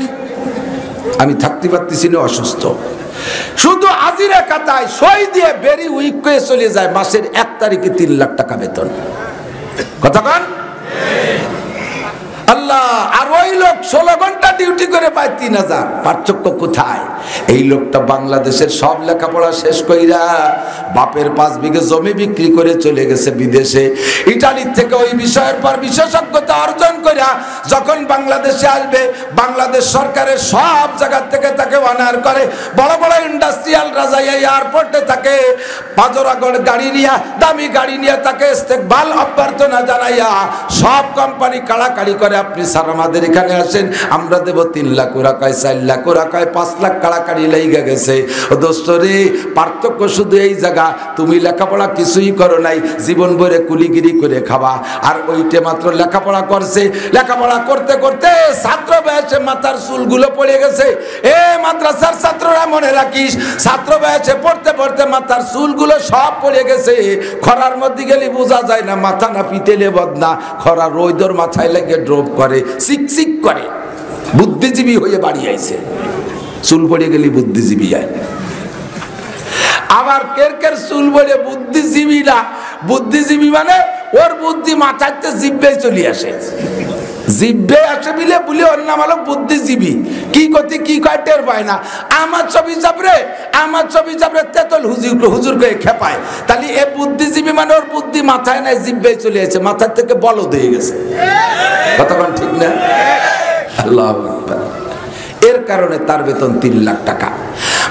আমি থাকতে পারতেছি না, অসুস্থ। শুধু হাজিরা খাতায় সই দিয়ে ভেরি উইক করে চলে যায়। মাসের 1 তারিখে 3 লাখ টাকা বেতন। কথা কন আল্লাহ। আর ওই লোক 16 ঘন্টা ডিউটি করে পায় 3000। পার্থক্য কোথায়? এই লোকটা বাংলাদেশের সব লেখাপড়া শেষ কইরা বাপের 5 বিঘে জমি বিক্রি করে চলে গেছে বিদেশে। ইটালির থেকে ওই বিষয়ের পর বিশেষজ্ঞতা অর্জন কইরা যখন বাংলাদেশে আসবে, বাংলাদেশ সরকারের সব জায়গা থেকে তাকে অনার করে। বড় বড় ইন্ডাস্ট্রিয়াল রাজাইয়া এয়ারপোর্টে তাকে পাজরাগড় গাড়ি নিয়ে, দামি গাড়ি নিয়ে তাকে ইস্তেকবাল অভ্যর্থনা জানাইয়া সব কোম্পানি কাড়াকাড়ি করে, আপনি স্যার আমাদের এখানে আসেন, আমরা দেব 3 লাখ, ওরা কয় 4 লাখ, ওরা কয় 5 লাখ, কাড়াকাড়ি লেগে গেছে। ও দোস্ত রে, পার্থক্য শুধু এই জায়গা, তুমি লেখাপড়া কিছুই করো নাই, জীবন ভরে কুলিগিরি করে খাবা। আর ওইটা মাত্র লেখাপড়া করছে, লেখাপড়া করতে করতে ছাত্র বয়সে মাথার চুলগুলো পড়ে গেছে। এ মাদ্রাসার ছাত্ররা মনে রাখিস, ছাত্র বয়সে পড়তে পড়তে মাথার চুলগুলো সব পড়ে গেছে। খরার মধ্যে গেলে বোঝা যায় না মাথা না পিতেলে বদনা, খরা রোদর মাথায় লেগে ড্রপ করে, চিকচিক করে। বুদ্ধিজীবী হয়ে বাড়ি আইছে, চুল পড়ে গেলে বুদ্ধিজীবী হয়। আবার কের চুল পড়ে বুদ্ধিজীবী না, বুদ্ধিজীবী মানে ওর বুদ্ধি মাথাতে জিব্বে চলে আসে, জিব্বে আসে বিলে বলে ওর নাম হলো বুদ্ধিজীবী। কি করতে কি কয় টের পায় না। আমার ছবি চাপড়ে তেতল হুজুর করে খেপায়। তাহলে এ বুদ্ধিজীবী মানে ওর বুদ্ধি মাথায় নাই, জিব্বে চলে আসে, মাথার থেকে বলদ হয়ে গেছে। কতক্ষণ ঠিক না? আল্লাহু আকবার। এর কারণে তার বেতন 3 লাখ টাকা।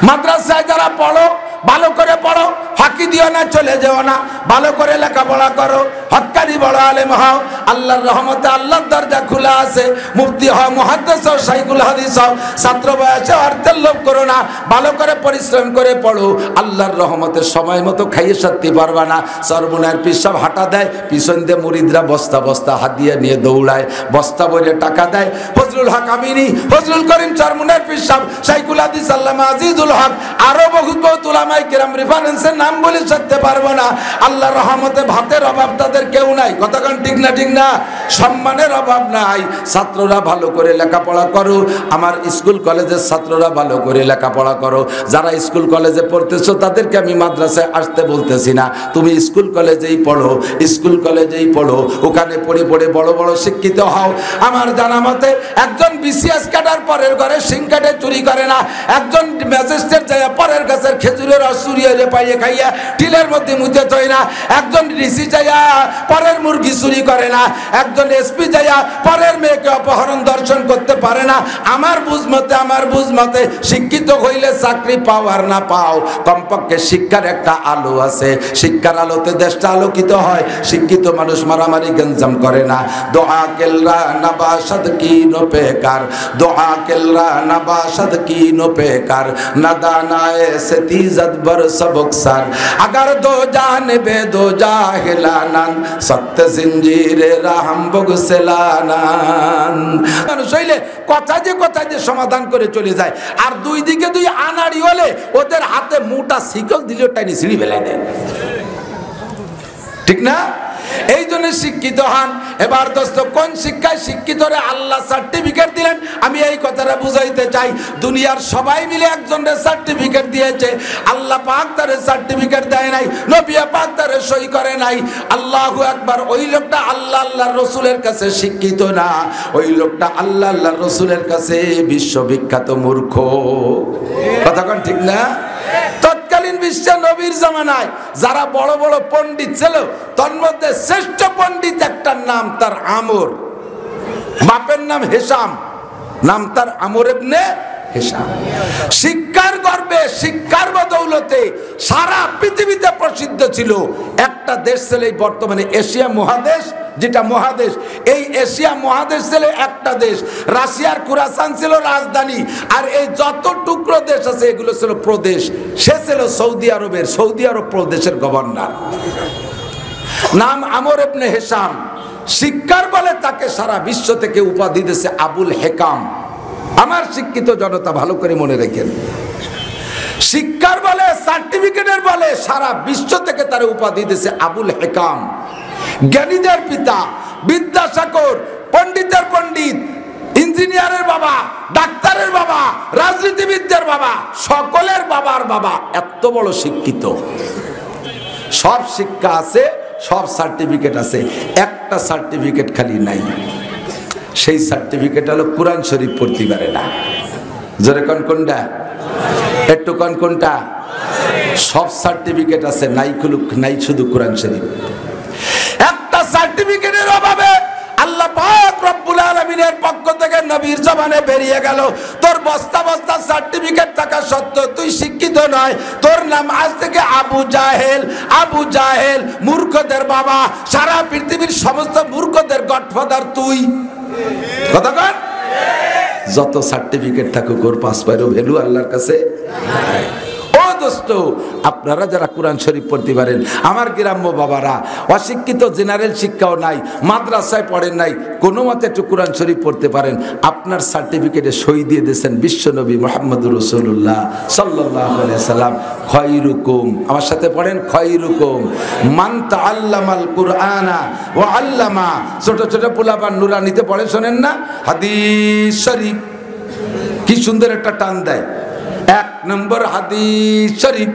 মাদ্রাসায় যারা পড়ো, ভালো করে পড়ো, ফাঁকি দিও না, চলে যেও না, ভালো করে লেখাপড়া করো, হক্কানি বড় আলেম হও। আল্লাহর রহমতে আল্লাহর দরজা খোলা আছে। মুফতি হও, মুহাদ্দিস হও, শাইখুল হাদিস হও। ছাত্র বয়সে অর্থের লোভ করো না, ভালো করে পরিশ্রম করে পড়ো। আল্লাহর রহমতে সময় মতো খাইয়ে সারতে পারবা না। সরবুনার পিসাব হাঁটা দেয়, পিছন দিয়ে মুরিদরা বস্তা বস্তা হাদিয়া নিয়ে দৌড়ায়, বস্তা ভরে টাকা দেয়। ফজলুল হক আমিনী, ফজলুল করিম চরমুনার পিসাব, শাইখুল হাদিস আল্লামা আজিজুল হক, আরো বহুত উলামায়ে কেরাম রেফারেন্সের নাম বলে সারতে পারবো না। আল্লাহর রহমতে ভাতের অভাব তাদের কেউ নাই। কতক্ষণ ঠিক না ঠিক না? সম্মানের অভাব নাই। ছাত্ররা ভালো করে লেখাপড়া করো। আমার স্কুল কলেজের ছাত্ররা ভালো করে লেখাপড়া করো। যারা স্কুল কলেজে পড়তেছো তাদেরকে আমি মাদ্রাসায় আসতে বলতেছি না, তুমি স্কুল কলেজেই পড়ো, স্কুল কলেজেই পড়ো, ওখানে পড়ে পড়ে বড় বড় শিক্ষিত হও। আমার জানা মতে একজন বিসিএস ক্যাডার পরের ঘরে সিং কাটে চুরি করে না, একজন ম্যাজিস্ট্রেট যায় পরের গাছের খেজুরের রস চুরিয়ে পাইয়ে খাইয়া যাইয়া টিলের মধ্যে মুতে থই না, একজন ডিসি যাইয়া পরের মুরগি চুরি করে না, একজন এসপি যাইয়া পরের মেয়েকে অপহরণ দর্শন করতে পারে না। আমার বুঝ মতে শিক্ষিত হইলে চাকরি পাও আর না পাও, কমপক্ষে শিক্ষার একটা আলো আছে, শিক্ষার আলোতে দেশটা আলোকিত হয়। শিক্ষিত মানুষ মারামারি গঞ্জাম করে না। দোয়া কেলরা নবাসদ কি নো পেকার, দোয়া কেলরা নবাসদ কি নো পেকার, নাদানায়ে সতীজত বর সবকসার, अगर दो जानबे दो जाहिलानान सत्य जिंजीरे राहम बगसेलानान। মানুষ হইলে কথা যে সমাধান করে চলে যায়, আর দুই দিকে দুই আনাড়ি হলে ওদের হাতে মোটা শিকল দিলেও টাইনি ছিঁড়ি ফেলে দেয়, ঠিক না? এই জন্য শিক্ষিত হন। এবার দোস্ত, কোন শিক্ষায় শিক্ষিতরে আল্লাহ সার্টিফিকেট দিলেন? আমি এই কথাটা বুঝাইতে চাই। দুনিয়ার সবাই মিলে একজনের সার্টিফিকেট দিয়েছে, আল্লাহ পাক তার সার্টিফিকেট দেয় নাই, নবী পাক তার সই করে নাই। আল্লাহু আকবার। ওই লোকটা আল্লাহ আল্লাহর রাসূলের কাছে শিক্ষিত না, ওই লোকটা আল্লাহ আল্লাহর রাসূলের কাছে বিশ্ববিখ্যাত মূর্খ। কথা কোন ঠিক না? তৎকালীন বিশ্ব নবীর জামানায় যারা বড় বড় পণ্ডিত ছিল, তার মধ্যে শ্রেষ্ঠ পণ্ডিত একটা নাম তার আমর, বাপের নাম হিশাম, নাম তার আমর ইবনে হিশাম। শিক্ষার গর্বে, শিক্ষার বদৌলতে সারা পৃথিবীতে প্রসিদ্ধ ছিল। একটা দেশ ছিল এই বর্তমানে এশিয়া মহাদেশ, যেটা মহাদেশ, এই এশিয়া মহাদেশ ছিল একটা দেশ। রাশিয়ার খুরাসান ছিল রাজধানী, আর এই যত টুকরো দেশ আছে এগুলো ছিল প্রদেশ। সে ছিল সৌদি আরবের, সৌদি আরব প্রদেশের গভর্নর, নাম আমর ইবনে হিশাম। শিক্ষার বলে তাকে সারা বিশ্ব থেকে উপাধি দিয়েছে আবুল হেকাম। আমার শিক্ষিত জনতা ভালো করে মনে রাখেন, শিক্ষার বলে, সার্টিফিকেটের বলে সারা বিশ্ব থেকে তার উপাধি দিয়েছে আবুল হেকাম। জ্ঞানীদের পিতা, বিদ্যাসাগর, পণ্ডিতের পণ্ডিত, ইঞ্জিনিয়ারের বাবা, ডাক্তারের বাবা, রাজনীতিবিদদের বাবা, সকলের বাবার বাবা, এত বড় শিক্ষিত। সব শিক্ষা আছে, সব সার্টিফিকেট আছে, একটা সার্টিফিকেট খালি নাই। সেই সার্টিফিকেট হলো কোরআন শরীফ পড়তে পারে না। জোরে কোন কোনটা? একটু কোন কোনটা? সব সার্টিফিকেট আছে, নাই শুধু কোরআন শরীফ। একটা সার্টিফিকেটের অভাবে আল্লাহ পাক রব্বুল আলামিনের পক্ষ থেকে নবীর জবানে বেরিয়ে গেল, তোর বস্তা বস্তা সার্টিফিকেট থাকা সত্ত্বেও তুই শিক্ষিত নয়, তোর নাম আজ থেকে আবু জাহেল। আবু জাহেল মূর্খদের বাবা, সারা পৃথিবীর সমস্ত মূর্খদের গডফাদার তুই। কথা কন? যত সার্টিফিকেট থাকুক ওর পাঁচ পায়েরও ভ্যালু আল্লাহর কাছে। ও দোস্ত, আপনারা যারা কোরআন শরীফ পড়তে পারেন, আমার গ্রাম্য বাবারা অশিক্ষিত, জেনারেল শিক্ষাও নাই, মাদ্রাসায় পড়েন নাই, কোনো মতে একটু কোরআন শরীফ পড়তে পারেন, আপনার সার্টিফিকেটে সই দিয়ে দিয়েছেন বিশ্বনবী মুহাম্মদুর রাসূলুল্লাহ সাল্লাল্লাহু আলাইহি সাল্লাম। খয়রুকুম, আমার সাথে পড়েন, খয়রুকুম মান তাআল্লামাল কুরআনা ওয়া আল্লামা। ছোট ছোট পোলাপান নুরানিতে পড়ে, শোনেন না? হাদিস শরীফ কি সুন্দর একটা টান দেয়। এক নম্বর হাদিস শরীফ,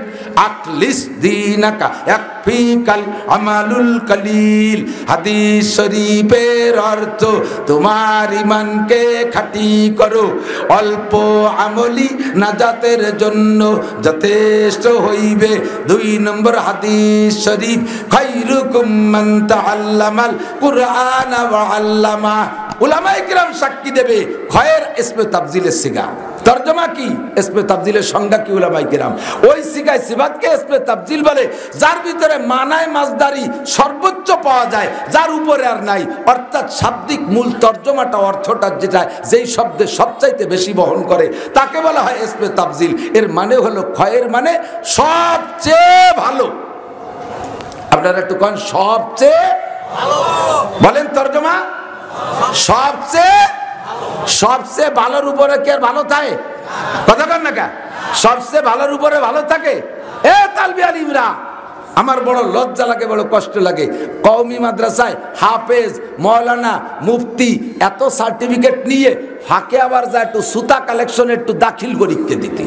আকলিস দীনাকা ইয়াকফিকাল আমালুল কলিল। হাদিস শরীফের অর্থ তোমার ঈমানকে খাঁটি করো, অল্প আমলি নাজাতের জন্য যথেষ্ট হইবে। দুই নম্বর হাদিস শরীফ, খায়রুকুম মান তাআল্লামাল কুরআনা ওয়া আল্লামা। উলামায়ে কিরাম সাক্ষী দেবে, খয়ের ইসমে তাফজিলের সিগা। তরজমা কি? ইসমে তাফজিলের সংজ্ঞা কি? উলামায়ে কিরাম ওই সিগায় সিফাতকে ইসমে তাফজিল বলে যার ভিতরে মানায় মাজদারি সর্বোচ্চ পাওয়া যায়, যার উপরে আর নাই। অর্থাৎ শাব্দিক মূল তরজমাটা, অর্থটা যেটা যেই শব্দে সবচাইতে বেশি বহন করে তাকে বলা হয় ইসমে তাফজিল। এর মানে হলো খয়ের মানে সবচেয়ে ভালো। আপনারা একটু কোন সবচেয়ে ভালো বলেন? তরজমা সবচেয়ে ভালোর উপরে কে ভালো থাকে? কথা কন না কা? সবচেয়ে ভালোর উপরে ভালো থাকে। এ তালবি আলিমরা, আমার বড় লজ্জা লাগে, বড় কষ্ট লাগে। কওমি মাদ্রাসায় হাফেজ, মৌলানা, মুফতি এত সার্টিফিকেট নিয়ে ফাঁকে আবার যা একটু সুতা কালেকশন একটু দাখিল করিতে দিতে,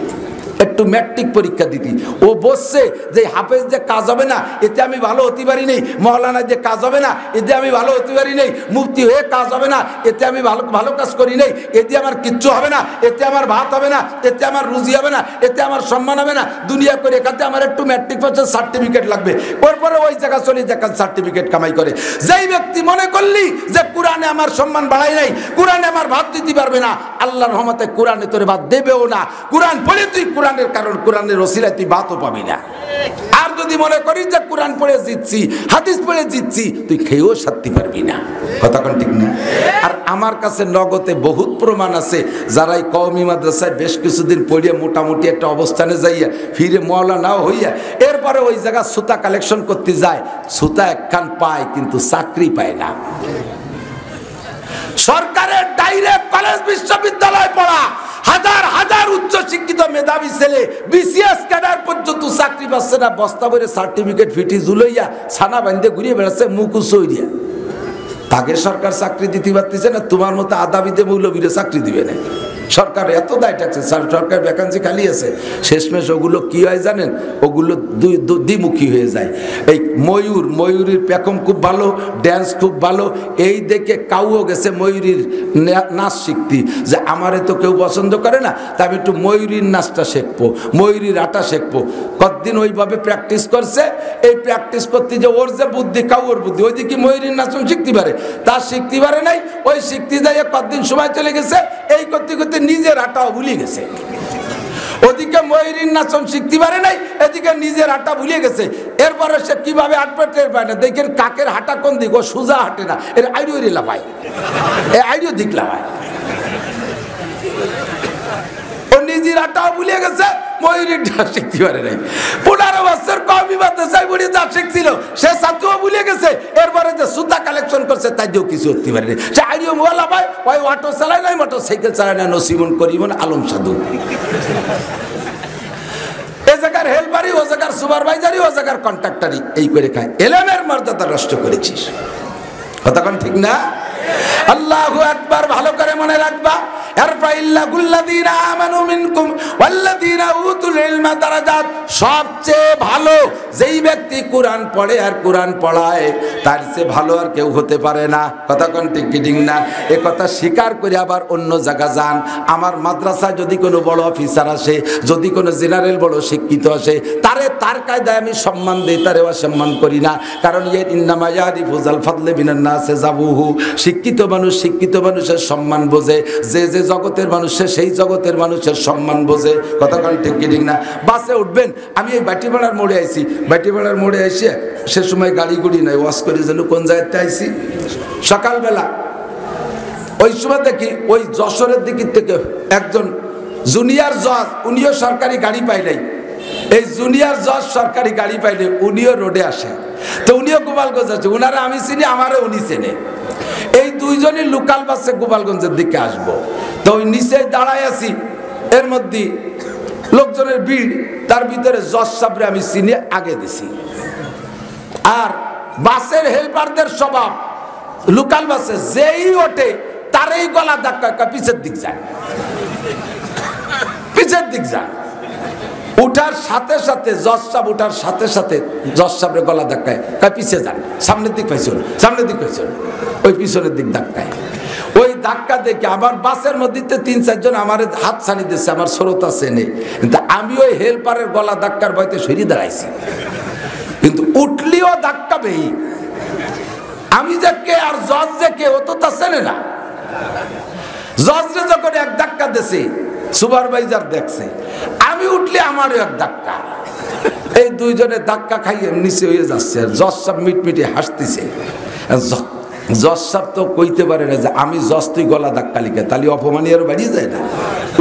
একটু ম্যাট্রিক পরীক্ষা দিতি, ও বসছে যে হাফেজ যে কাজ হবে না এতে আমি ভালো হতে পারি নেই, মৌলানা যে কাজ হবে না এতে আমি ভালো হতে পারি নেই, মুফতি হয়ে কাজ হবে না এতে আমি ভালো কাজ করি নেই, এতে আমার কিচ্ছু হবে না, এতে আমার ভাত হবে না, এতে আমার রুজি হবে না, এতে আমার সম্মান হবে না, দুনিয়া করে এখানে আমার একটু ম্যাট্রিক পাসের সার্টিফিকেট লাগবে, পরে ওই জায়গা চলে দেখান সার্টিফিকেট কামাই করে। যেই ব্যক্তি মনে করলি যে কোরআনে আমার সম্মান বাড়াই নাই, কোরআনে আমার ভাত দিতে পারবে না, আল্লাহর রহমতে কোরআনে তোরে ভাত দেবেও না। কোরআন পড়ে তুই কোরআনের কারণ কোরআনের ওসিলায় তুই ভাতও পাবি না। আর যদি মনে করিস যে কোরআন পড়ে জিতছি, হাদিস পড়ে জিতছি, তুই খেয়েও শান্তি পারবি না। কথা কোন ঠিক না? আর আমার কাছে নগদে বহুত প্রমাণ আছে, যারা এই কওমি মাদ্রাসায় বেশ কিছুদিন পড়িয়ে মোটামুটি একটা অবস্থানে যাইয়া ফিরে মওলানাও হইয়া এরপরে ওই জায়গা সুতা কালেকশন করতে যায়, সুতা একখান পায় কিন্তু চাকরি পায় না। সরকারের ডাইরেক্ট কলেজ বিশ্ববিদ্যালয় পড়া হাজার হাজার উচ্চ শিক্ষিত মেধাবী ছেলে বিসিএস ক্যাডার পর্যন্ত চাকরি পাচ্ছে না। বস্তা ভরে সার্টিফিকেট ফিটি ঝুলইয়া ছানা বান্ধে ঘুরিয়ে বেড়াচ্ছে মুখ উঁচইয়া। তাকে সরকার চাকরি দিতে পারতেছে না, তোমার মতো আদাবিতে মৌলবীরে চাকরি দিবে না। সরকার এত দায় থাকছে, সরকার ভ্যাকান্সি খালি আছে, শেষমেশ ওগুলো কি হয় জানেন? ওগুলো দ্বিমুখী হয়ে যায়। এই ময়ূরীর পেখম খুব ভালো, ড্যান্স খুব ভালো, এই দেখে কাউও গেছে ময়ূরীর নাচ শিখতি, যে আমারে তো কেউ পছন্দ করে না, তা আমি একটু ময়ূরীর নাচটা শিখবো, ময়ূরীর আটা শিখবো। কতদিন ওইভাবে প্র্যাকটিস করছে, এই প্র্যাকটিস করতে যে ওর যে বুদ্ধি কাউর বুদ্ধি, ওই দিকে ময়ূরীর নাচন শিখতে পারে, তা শিখতে পারে নাই। ওই শিখতে যাইয়ে কতদিন সময় চলে গেছে, এই করতে করতে নিজের আটাও ভুলে গেছে। ওদিকে ময়ূরীর নাচন শিখতে পারে নাই, এদিকে নিজের হাঁটা ভুলে গেছে। এরপরে সে কিভাবে হাঁটবে টের পায় না। দেখেন কাকের হাঁটা কোন দিক, ও সোজা হাঁটে না, এর আইডিও লাভায়, এই আইডিও দিক লাভায়। ও নিজের হাঁটাও ভুলে গেছে, ময়ূরীর ডাক শিখতে পারে নাই। 15 বছর কওমি মাদ্রাসায় পড়ে যা শিখছিল সে ছাত্রও ভুলে গেছে। এরপরে যে সুতা কালেকশন করছে তাই দিয়েও কিছু করতে পারে না। সে আইডিও মোবাইল পায়, ওই অটো চালায় নাই, মোটর সাইকেল চালায় না, নসিমন করিমন আলম সাধু। এ জায়গার হেলপারি, ও জায়গার সুপারভাইজারি, ও জায়গার কন্ট্রাক্টারি, এই করে খায়। এলেমের মর্যাদা নষ্ট করেছিস। কথা কোন ঠিক না? আল্লাহু আকবার, ভালো করে মনে রাখবা। সবচেয়ে ভালো যেই ব্যক্তি কোরআন পড়ে আর কোরআন পড়ায়, তার চেয়ে ভালো আর কেউ হতে পারে না। কথা কোন ঠিক ঠিক না? এ কথা স্বীকার করে আবার অন্য জায়গা যান। আমার মাদ্রাসায় যদি কোনো বড় অফিসার আসে, যদি কোনো জেনারেল বড় শিক্ষিত আসে, তারে তার কায়দায় আমি সম্মান দিই, তারে অসম্মান করি না। কারণ ইন্নামা ইয়ারিফুল ফাদলে বিনান নাসে জাবুহু, শিক্ষিত মানুষের সম্মান বোঝে, যে যে জগতের মানুষের সেই জগতের মানুষের সম্মান বোঝে। কথা কোন ঠিক ঠিক না? বাসে উঠবেন, আমি এই বাটিপাড়ার মোড়ে আইছি, বাটিপাড়ার মোড়ে এসে সে সময় গাড়ি গুড়ি নাই, ওয়াশ করে যেন কোন জায়গাতে আইছি সকালবেলা। ওই সময় দেখি ওই যশোরের দিক থেকে একজন জুনিয়র জজ, উনিও সরকারি গাড়ি পাই নাই। এই জুনিয়র জজ সরকারি গাড়ি পাইলে উনিও রোডে আসে, তো উনিও গোপালগঞ্জ আছে, উনারা আমি চিনি, আমারও উনি চেনে। এই দুইজনই লোকাল বাসে গোপালগঞ্জের দিকে আসবো। তো ওই নিচে দাঁড়ায় আছি, এর মধ্যে লোকজনের ভিড়, তার ভিতরে জজ সাহেবরে আমি চিনি, আগে দিছি। আর বাসের হেল্পারদের স্বভাব, লোকাল বাসে যেই ওঠে তারই গলা ধাক্কা, পিছের দিক যায়, পিছের দিক যায়। উঠার সাথে সাথে জজ সাহেব, উঠার সাথে সাথে জজ সাহেবের গলা ধাক্কায়, পিছিয়ে যান, সামনের দিক পাইছেন, সামনের দিক পাইছেন, ওই পিছনের দিক ধাক্কায়। ওই ধাক্কা দেখে আমার বাসের মধ্যে 3-4 জন আমার হাত ছানি দিচ্ছে, আমার শ্রোতা চেনে, কিন্তু আমি ওই হেল্পারের গলা ধাক্কার ভয়তে সরিয়ে দাঁড়াইছি। কিন্তু উঠলিও ধাক্কা পেই, আমি যে কে আর জজ যে কে ও তো তা চেনে না। জজরে যখন এক ধাক্কা দিছে, সুপারভাইজার দেখছে, আমি উঠলে আমারও এক ধাক্কা। এই দুইজনে ধাক্কা খাইয়ে নিচে হয়ে যাচ্ছে, আর জজ সাহেব মিটমিটে হাসতেছে। জজ সাহেব তো কইতে পারে না যে আমি জজ, তুই গলা ধাক্কা লিখে, তাহলে অপমানি আরো বাড়িয়ে যায় না।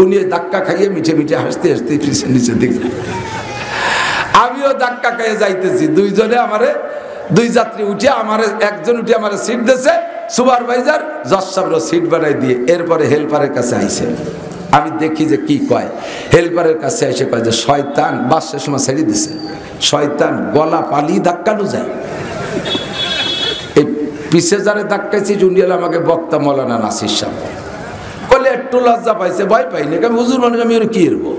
উনি ধাক্কা খাইয়ে মিঠে মিঠে হাসতে হাসতে নিচে দিকে, আমিও ধাক্কা খাইয়ে যাইতেছি। দুইজনে আমারে, দুই যাত্রী উঠে আমারে, একজন উঠে আমারে সিট দিয়েছে, সুপারভাইজার জজ সাহেবের সিট বানাই দিয়ে এরপরে হেল্পারের কাছে আইছে। আমি দেখি যে কি কয়, হেল্পারের কাছে এসে কয় যে শয়তান, বাস সে সময় ছেড়ে দিছে, শয়তান গলা পালি ধাক্কানো যায়। এই পিছে যারে ধাক্কাইছি জুনিয়াল আমাকে বক্তা মৌলানা নাসির সাহেব বলে, একটু লজ্জা পাইছে, ভয় পাইনি, আমি হুজুর মানুষ, আমি ওর কি এরবো।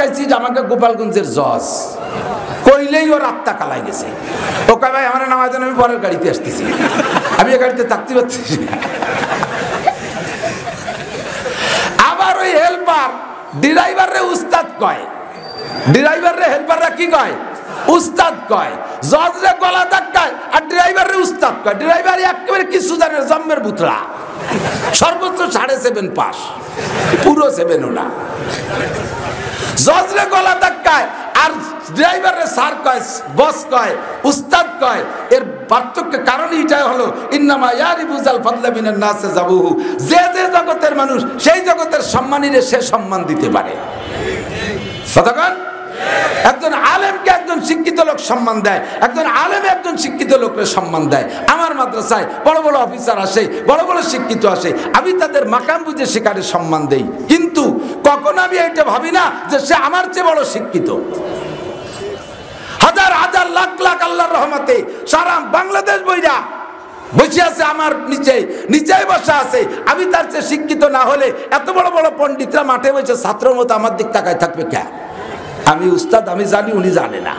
পাঠাইছি যে আমাকে গোপালগঞ্জের জজ, কইলেই ওর আত্মা কালাই গেছে। ও কয় ভাই আমার নামাজ আমি পরের গাড়িতে আসতেছি, আমি এ গাড়িতে থাকতে পারছি। আবার ওই হেল্পার ড্রাইভারে উস্তাদ কয়, ড্রাইভারে হেল্পাররা কি কয়? উস্তাদ কয়। জজরে গলা ধাক্কায় আর ড্রাইভারে উস্তাদ কয়। ড্রাইভার একেবারে কিছু জানে, জম্মের বুতরা, সর্বোচ্চ 7.5 পাস, পুরো 7ও না। জজরে গলা ধাক্কায় আর ড্রাইভারে স্যার কয়, বস কয়, উস্তাদ কয়। এর পার্থক্য কারণ এটাই হলো ইন্নামা ইয়ারিবুজাল ফাদলা মিনান নাসে জাবুহু, যে যে জগতের মানুষ সেই জগতের সম্মানীরে সে সম্মান দিতে পারে। সদাগণ, একজন আলেমকে একজন শিক্ষিত লোক সম্মান দেয়, একজন আলেম একজন শিক্ষিত লোকের সম্মান দেয়। আমার মাদ্রাসায় বড় বড় অফিসার আসে, বড় বড় শিক্ষিত আসে, আমি তাদের মাকাম বুঝে সেখানে সম্মান দেই, কিন্তু কখনো আমি এটা ভাবি না যে সে আমার চেয়ে বড় শিক্ষিত। হাজার হাজার লাখ লাখ আল্লাহর রহমতে সারা বাংলাদেশ বইরা বসে আছে আমার নিচেই বসা আছে। আমি তার চেয়ে শিক্ষিত না হলে এত বড় বড় পণ্ডিতরা মাঠে বসে ছাত্রের মতো আমার দিক তাকায় থাকবে কেন? আমি উস্তাদ, আমি জানি, উনি জানে না।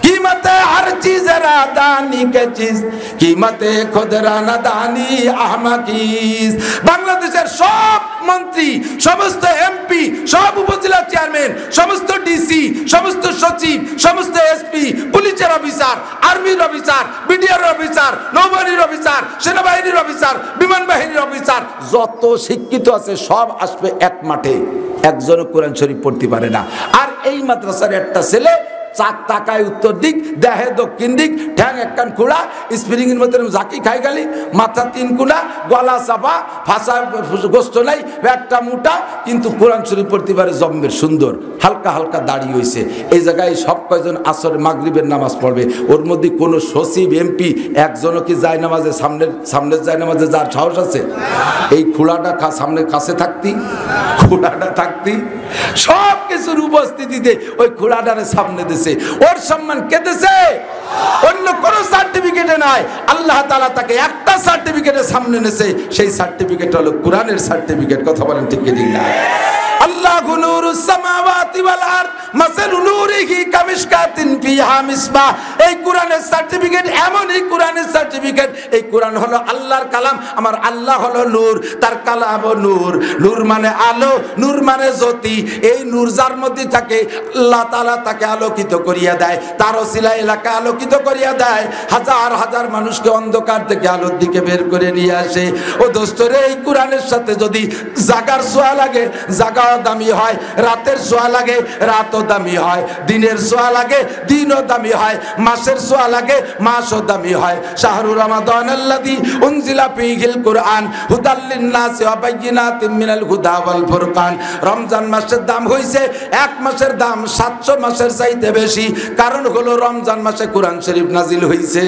कीमत हर चीज रादानी के चीज कीमते खुद राना दानी अहमकीज। বাংলাদেশের সব মন্ত্রী, সমস্ত এমপি, সব উপজেলা চেয়ারম্যান, সমস্ত ডিসি, সমস্ত সচিব, সমস্ত এসপি, পুলিশের অফিসার, আর্মির অফিসার, বিডিআর অফিসার, নৌবাহিনীর অফিসার, সেনাবাহিনীর অফিসার, বিমান বাহিনীর অফিসার, যত শিক্ষিত আছে সব আসবে এক মাঠে। একজন কোরআন শরীফ পড়তে পারে না। আর এই মাদ্রাসার একটা ছেলে চাক তাকায় উত্তর দিক, দেহে দক্ষিণ দিক, ঠ্যাং একখান খোড়া, স্প্রিং এর মধ্যে জাকি খাই গালি, মাথা 3 কোনা, গলা চাপা, ফাঁসা গোস্ত নাই, একটা মোটা, কিন্তু কোরআন শরীফ পড়তে পারে জম্মের সুন্দর, হালকা হালকা দাড়ি হয়েছে। এই জায়গায় সব কয়জন আসরে মাগরিবের নামাজ পড়বে, ওর মধ্যে কোনো সচিব এমপি একজনও কি যায় নামাজে সামনের যায় নামাজে যার সাহস আছে? এই খোড়াটা সামনে কাছে থাকতি, খোড়াটা থাকতি, সব কিছুর উপস্থিতিতে ওই খোড়াটারে সামনে দিছে। ওর সম্মান কে দিছে? অন্য কোন সার্টিফিকেটে নাই। আল্লাহ তাআলা তাকে একটা সার্টিফিকেটের সামনে নেছে, সেই সার্টিফিকেট হলো কোরআনের সার্টিফিকেট। কথা বলেন ঠিক কি ঠিক না? আল্লাহু নূরুস সামাওয়াতি ওয়াল আরদ মাসালু নূরিহি কামিশকাতিন ফিহা মিসবাহ। এই কোরআনের সার্টিফিকেট, এমন এই কোরআনের সার্টিফিকেট, এই কোরআন হলো আল্লাহর কালাম। আমার আল্লাহ হলো নূর, তার কালাম নূর। নূর মানে আলো, নূর মানে জ্যোতি। এই নূর যার মধ্যে থাকে আল্লাহ তাআলা তাকে আলোকিত করিয়া দেয়, তার ওসিলায় এলাকা আলোকিত করিয়া দেয়, হাজার হাজার মানুষকে অন্ধকার থেকে আলোর দিকে বের করে নিয়ে আসে। ও দোস্তরে, এই কোরআনের সাথে যদি জাগার ছোঁয়া লাগে, জাগা দামি হয়, রাতের ছোঁয়া লাগে, রাতও দামি হয়, দিনের ছোঁয়া লাগে, দিনও দামি হয়, মাসের ছোঁয়া লাগে, মাসও দামি হয়। শাহরুর রমাদান আল্লাযী উনজিলা ফীহিল কুরআন হুদাল লিন-নাসি ওয়া বাইয়িনাতিন মিনাল হুদা ওয়াল ফুরকান। রমজান মাসের দাম হইছে এক মাসের দাম 700 মাসের চাইতে বেশি। কারণ হলো রমজান মাসে কোরআন শরীফ নাজিল হইছে।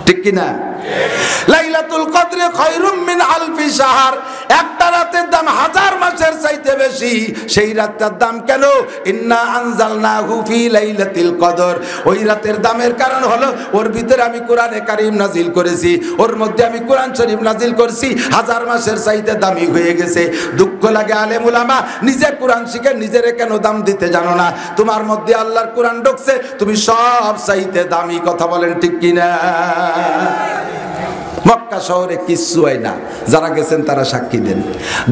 ঠিক কি না? লাইলাতুল কদরে খায়রুম মিন আলফি শাহর। একটা রাতের দাম 1000 মাসের চাইতে বেশি। সেই রাতটার দাম কেন? ইন্না আনজালনাহু ফি লাইলাতিল কদর। ওই রাতের দামের কারণ হলো ওর ভিতরে আমি কোরআনে কারীম নাজিল করেছি, ওর মধ্যে আমি কোরআন শরীফ নাজিল করছি। 1000 মাসের চাইতে দামি হয়ে গেছে। দুঃখ লাগে আলেম উলামা নিজে কোরআন শিখে নিজেরে কেন দাম দিতে জানো না? তোমার মধ্যে আল্লাহর কোরআন ঢুকছে, তুমি সব চাইতে দামি। কথা বলেন ঠিক কিনা? মক্কা শহরে কিচ্ছু হয় না, যারা গেছেন তারা সাক্ষী দেন।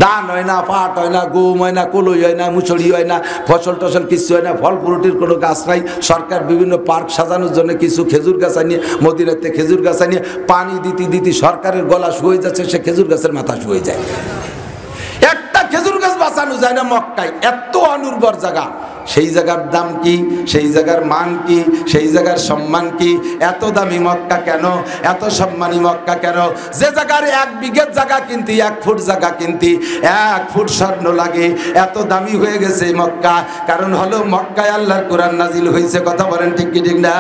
ধান হয় না, পাট হয় না, গম হয় না, কলই হয় না, মুসুরি হয় না, ফসল টসল কিচ্ছু হয় না, ফল ফ্রুটির কোনো গাছ নাই। সরকার বিভিন্ন পার্ক সাজানোর জন্য কিছু খেজুর গাছ আনিয়ে, মদিনাতে খেজুর গাছ আনিয়ে পানি দিতে দিতে সরকারের গলা শুয়ে যাচ্ছে, সে খেজুর গাছের মাথা শুয়ে যায়। একটা খেজুর গাছ বাঁচানো যায় না মক্কায়, এত অনুর্বর জায়গা। সেই জায়গার দাম কি, সেই জায়গার মান কি, সেই জায়গার সম্মান কি? এত দামি মক্কা কেন, এত সম্মানী মক্কা কেন? যে জায়গার 1 বিঘা জায়গা কিনতি, 1 ফুট জায়গা কিনতি 1 ফুট স্বর্ণ লাগে। এত দামি হয়ে গেছে মক্কা, কারণ হলো মক্কায় আল্লাহর কোরআন নাজিল হয়েছে। কথা বলেন ঠিক কি ঠিক না?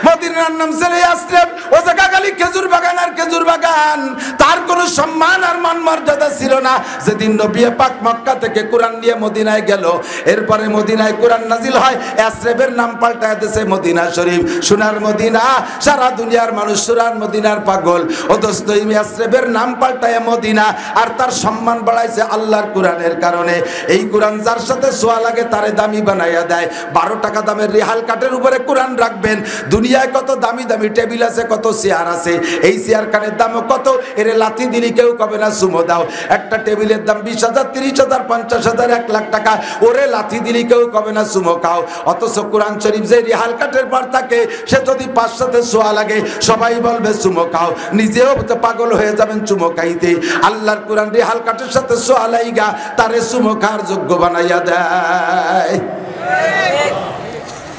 মদিনার নাম ছিল ইয়াসরিব, ও জায়গা খালি খেজুর বাগান আর খেজুর বাগান, তার কোনো সম্মান আর মান মর্যাদা ছিল না। যেদিন নবী পাক মক্কা থেকে কোরআন নিয়ে মদিনায় গেল, এরপরে মদিনায় কোরআন নাজিল হয়, ইয়াসরিবের নাম পাল্টায় দিয়েছে মদিনা শরীফ, সোনার মদিনা। সারা দুনিয়ার মানুষ সোনার মদিনার পাগল। ও দোস্ত, ইয়াসরিবের নাম পাল্টায় মদিনা, আর তার সম্মান বাড়াইছে আল্লাহর কোরআনের কারণে। এই কোরআন যার সাথে সোয়া লাগে তারে দামি বানাইয়া দেয়। 12 টাকা দামের রিহাল কাঠের উপরে কোরআন রাখবেন। দুনিয়ায় কত দামি দামি টেবিল আছে, কত চেয়ার আছে, এই চেয়ার কাঠের দামও কত, এরে লাথি দিলি কেউ কবে না চুমো দাও। একটা টেবিলের দাম 20,000, 30,000, 50,000, 1 লাখ টাকা, ওরে লাথি দিলি কেউ কবে না চুমো খাও। অথচ কোরআন শরীফ যে রিহাল কাঠের পর থাকে, সে যদি 5 সাথে সোয়া লাগে সবাই বলবে চুমো খাও, নিজেও পাগল হয়ে যাবেন চুমো খাইতে। আল্লাহর কোরআন রিহাল কাঠের সাথে সোয়া লাইগা তারে চুমো খাওয়ার যোগ্য বানাইয়া দেয়।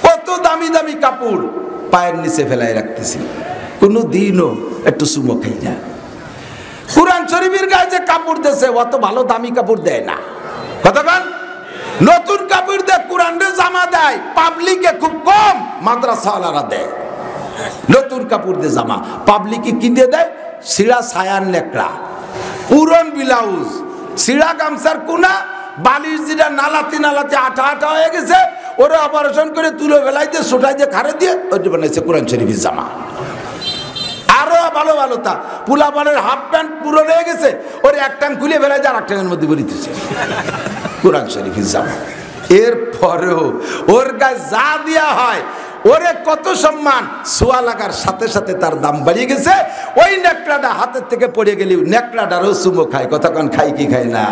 কত দামি দামি কাপড় পায়ের নিচে ফেলাই রাখতেছি, কোনো দিনও একটু চুমো খাই না। কোরআন শরীফের গায়ে যে কাপড় দেশে, অত ভালো দামি কাপড় দেয় না। কতক্ষণ নতুন কাপড় দেয়, কোরআনের জামা দেয়, পাবলিকে খুব কম, মাদ্রাসাওয়ালারা দেয় নতুন কাপড় দিয়ে জামা। পাবলিকে কি দিয়ে দেয়? সিরা ছায়ার নেকড়া, পুরন ব্লাউজ, সিরা গামছার কুনা, বালিশ যেটা নালাতে নালাতে আঠা আঠা হয়ে গেছে, ওরা অপারেশন করে তুলে বেলাই দিয়ে সোটাই দিয়ে খারে দিয়ে ওইটা বানাইছে কোরআন শরীফের জামা। আরো ভালো ভালো তা পুলা বালের হাফ প্যান্ট পুরো হয়ে গেছে, ওর এক টান খুলে বেলাই দিয়ে আর এক টানের মধ্যে বেরিতেছে কোরআন শরীফের জামা। এরপরেও ওর গায়ে যা দেওয়া হয়, ওরে কত সম্মান, সোয়া লাগার সাথে সাথে তার দাম বাড়িয়ে গেছে। ওই নেকড়াটা হাতের থেকে পড়ে গেলে নেকড়াটারও চুমো খায়। কতক্ষণ খাই কি খায় না?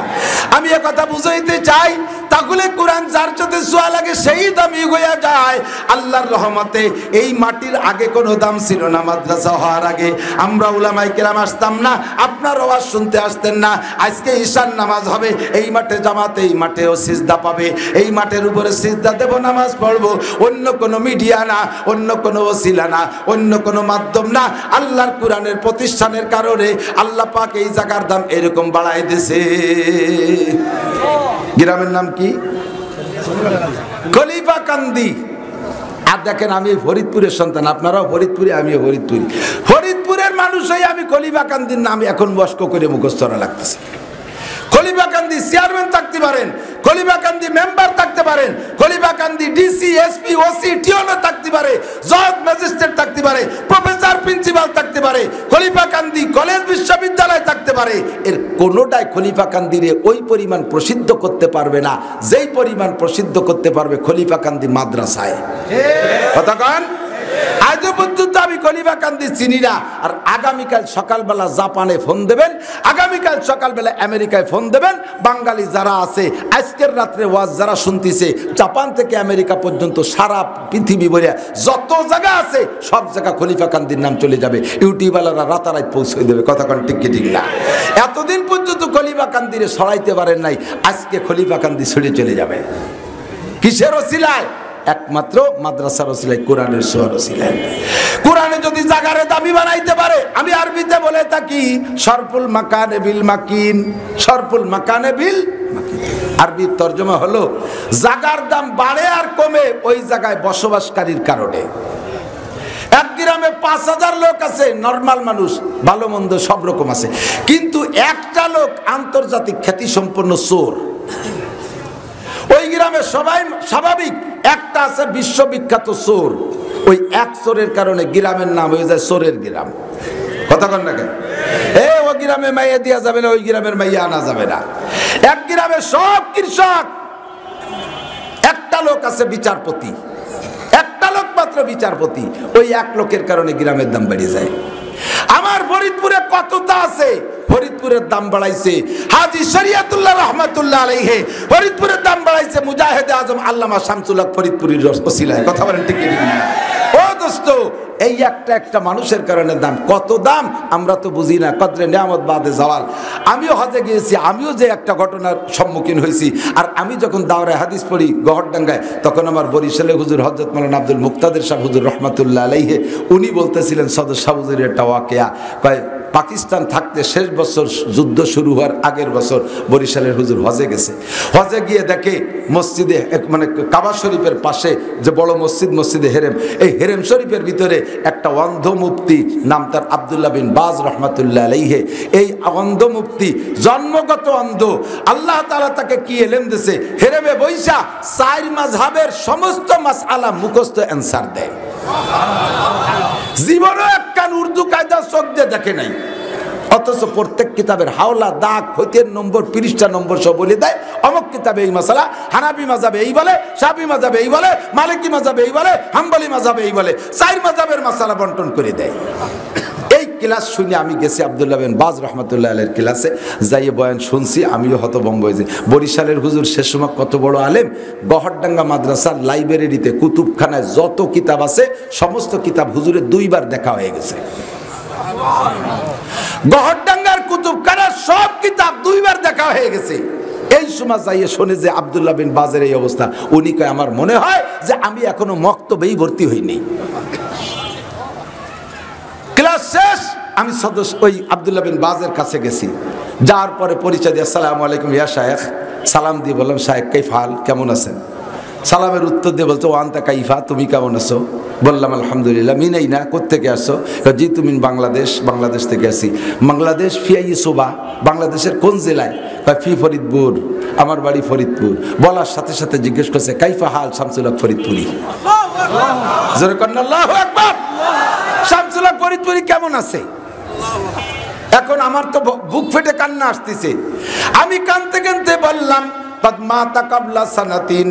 আমি এ কথা বুঝাইতে চাই, তাহলে কোরআন যার সাথে সোয়া লাগে সেই দামি হয়ে যায়। আল্লাহর রহমতে এই মাটির আগে কোনো দাম ছিল না। মাদ্রাসা হওয়ার আগে আমরা উলামায়ে কেরাম আসতাম না, আপনার আওয়াজ শুনতে আসতেন না। আজকে ঈশার নামাজ হবে এই মাঠে, জামাতে এই মাঠেও সিজদা পাবে, এই মাঠের উপরে সিজদা দেব, নামাজ পড়বো। অন্য কোনো মিডিয়া না, অন্য কোনো ওসিলা না, অন্য কোনো মাধ্যম না, আল্লাহর কোরআনের প্রতিষ্ঠানের কারণে আল্লাহ পাক এই জায়গার দাম এরকম বাড়াই দিয়েছে। গ্রামের নাম কি? খলিফাকান্দি। আর দেখেন, আমি ফরিদপুরের সন্তান, আপনারাও ফরিদপুরে, আমিও ফরিদপুরি। ফরিদপুরের মানুষ হয়ে আমি খলিফাকান্দির নাম এখন মস্ক করে মুখস্থ করা লাগতেছে। খলিফাকান্দি চেয়ারম্যান থাকতে পারেন, খলিফাকান্দি মেম্বার থাকতে পারেন, খলিফাকান্দি ডিসি, এসপি, ওসি, টিওনো থাকতে পারে, জজ, ম্যাজিস্ট্রেট থাকতে পারে, প্রফেসর, প্রিন্সিপাল থাকতে পারে, খলিফাকান্দি কলেজ, বিশ্ববিদ্যালয় থাকতে পারে। এর কোনোটাই খলিফাকান্দিরে ওই পরিমাণ প্রসিদ্ধ করতে পারবে না যেই পরিমাণ প্রসিদ্ধ করতে পারবে খলিফাকান্দি মাদ্রাসায়। কতক্ষণ আজ পর্যন্ত আমি খলিফাকান্দি চিনি না। আর আগামীকাল সকালবেলা জাপানে ফোন দেবেন, আগামীকাল সকালবেলা আমেরিকায় ফোন দেবেন। বাঙালি যারা আছে, আজকের রাত্রে ওয়াজ যারা শুনতেছে, জাপান থেকে আমেরিকা পর্যন্ত সারা পৃথিবী ভরে যত জায়গা আছে সব জায়গা খলিফাকান্দির নাম চলে যাবে। ইউটিউবালারা রাতারাত পৌঁছে দেবে। কতক্ষণ ঠিক কি ঠিক না? এতদিন পর্যন্ত খলিফাকান্দিরে ছড়াইতে পারেন নাই, আজকে খলিফাকান্দি ছড়িয়ে চলে যাবে। কিসের ওসিলায়? একমাত্র মাদ্রাসার ওসিলায়, কোরআনের ছোঁয়ার ওসিলায়। কোরআনে যদি জাগারে দামি বানাইতে পারে, আমি আরবিতে বলে থাকি সরফুল মাকানে বিল মাকিন, সরফুল মাকানে বিল মাকিন। আরবির তর্জমা হলো জাগার দাম বাড়ে আর কমে ওই জায়গায় বসবাসকারীর কারণে। এক গ্রামে 5,000 লোক আছে, নরমাল মানুষ, ভালো মন্দ সব রকম আছে, কিন্তু একটা লোক আন্তর্জাতিক খ্যাতি সম্পন্ন চোর। ওই গ্রামে সবাই স্বাভাবিক, একটা আছে বিশ্ববিখ্যাত চোর। ওই এক চোরের কারণে গ্রামের নাম হয়ে যায় চোরের গ্রাম। কথা কন না কেন? ওই গ্রামে মাইয়া দেওয়া যাবে না, ওই গ্রামের মাইয়া আনা যাবে না। এক গ্রামে সব কৃষক, একটা লোক আছে বিচারপতি, একটা লোক মাত্র বিচারপতি। ওই এক লোকের কারণে গ্রামের দাম বেড়ে যায়। আমার ফরিদপুরে কতটা আছে, ফরিদপুরের দাম বাড়াইছে হাজী শরিয়তুল্লাহ রহমাতুল্লাহ আলাইহি, ফরিদপুরের দাম বাড়াইছে মুজাহিদে আজম আল্লামা শামসুল হক ফরিদপুরীর ওসিলায়। কথা বলেন ঠিক কি না? ও দোস্ত, এই একটা একটা মানুষের কারণে দাম। কত দাম আমরা তো বুঝি না। কদরে নিয়ামত বাদে জাওয়াল। আমিও হজে গিয়েছি, আমিও যে একটা ঘটনার সম্মুখীন হয়েছি। আর আমি যখন দাওরায়ে হাদিস পড়ি গহরডাঙ্গায়, তখন আমার বরিশালে হুজুর হযরত মাওলানা আব্দুল মুক্তাদির সাহেব হুজুর রহমাতুল্লাহ আলাইহি, উনি বলতেছিলেন সদর শাহ হুজুরের একটা ওয়াকিয়া। কয় পাকিস্তান থাকতে শেষ বছর যুদ্ধ শুরু হওয়ার আগের বছর বরিশালের হুজুর হজে গেছে। হজে গিয়ে দেখে মসজিদে মানে কাবা শরীফের পাশে যে বড় মসজিদ, মসজিদে হেরেম, এই হেরেম শরীফের ভিতরে একটা অন্ধ মুফতি, নাম তার আব্দুল্লাহ বিন বাজ রহমাতুল্লাহ আলাইহি। এই অন্ধ মুফতি জন্মগত অন্ধ, আল্লাহ তাআলা তাকে কি এলেম দিয়েছে, হেরেমে বইসা চার মাযহাবের সমস্ত মাসআলা মুখস্থ অ্যানসার দেয়। জীবনে একখান উর্দু কায়দা চোখ দিয়ে দেখে নাই, অথচ প্রত্যেক কিতাবের হাওলা, দাগ, খতিয়ান নম্বর, পৃষ্ঠা নম্বর সব বলে দেয়। অমুক কিতাবে এই মাসালা, হানাফি মাযহাবে এই বলে, শাফি মাযহাবে এই বলে, মালিকি মাযহাবে এই বলে, হাম্বলি মাযহাবে এই বলে, চার মাযহাবের মাসালা বন্টন করে দেয়। এই ক্লাস শুনে আমি গেছি আব্দুল্লাহ বিন বাজ রহমাতুল্লাহ আলাইহির ক্লাসে, যাইয়ে বয়ান শুনছি, আমিও হতভম্ব হয়েছি। বরিশালের হুজুর সে সময় কত বড় আলেম, গহরডাঙ্গা মাদ্রাসার লাইব্রেরিতে কুতুবখানায় যত কিতাব আছে সমস্ত কিতাব হুজুরের 2 বার দেখা হয়ে গেছে। গহরডাঙ্গার কুতুবখানার সব কিতাব 2 বার দেখা হয়ে গেছে। এই সময় যাইয়ে শুনে যে আব্দুল্লাহ বিন বাজের এই অবস্থা, উনি কয় আমার মনে হয় যে আমি এখনো মক্তবেই ভর্তি হইনি। ক্লাস শেষ, আমি সদস্য ওই আব্দুল্লাহ বিন বাজের কাছে গেছি। যাওয়ার পরে পরিচয় দিয়ে আসসালামু আলাইকুম ইয়া শায়েখ, সালাম দিয়ে বললাম শায়েখ কাইফা হাল, কেমন আছেন? সালামের উত্তর দিয়ে বলছো ওয়ান্তা কাইফা, তুমি কেমন আছো? বললাম আলহামদুলিল্লাহ। মিনাই না, কোত্থেকে আসছো? জি তুমি বাংলাদেশ, বাংলাদেশ থেকে আসি। বাংলাদেশ ফিয়াই সোবা, বাংলাদেশের কোন জেলায়? ফি ফরিদপুর, আমার বাড়ি ফরিদপুর। বলার সাথে সাথে জিজ্ঞেস করছে কাইফা হাল শামসুল হক ফরিদপুরি। জোরে করেন আল্লাহু আকবার। শামসুল হক ফরিদপুরি কেমন আছে? এখন আমার তো বুক ফেটে কান্না আসতেছে। আমি কানতে কানতে বললাম মাতা কাবলা সানাতিন,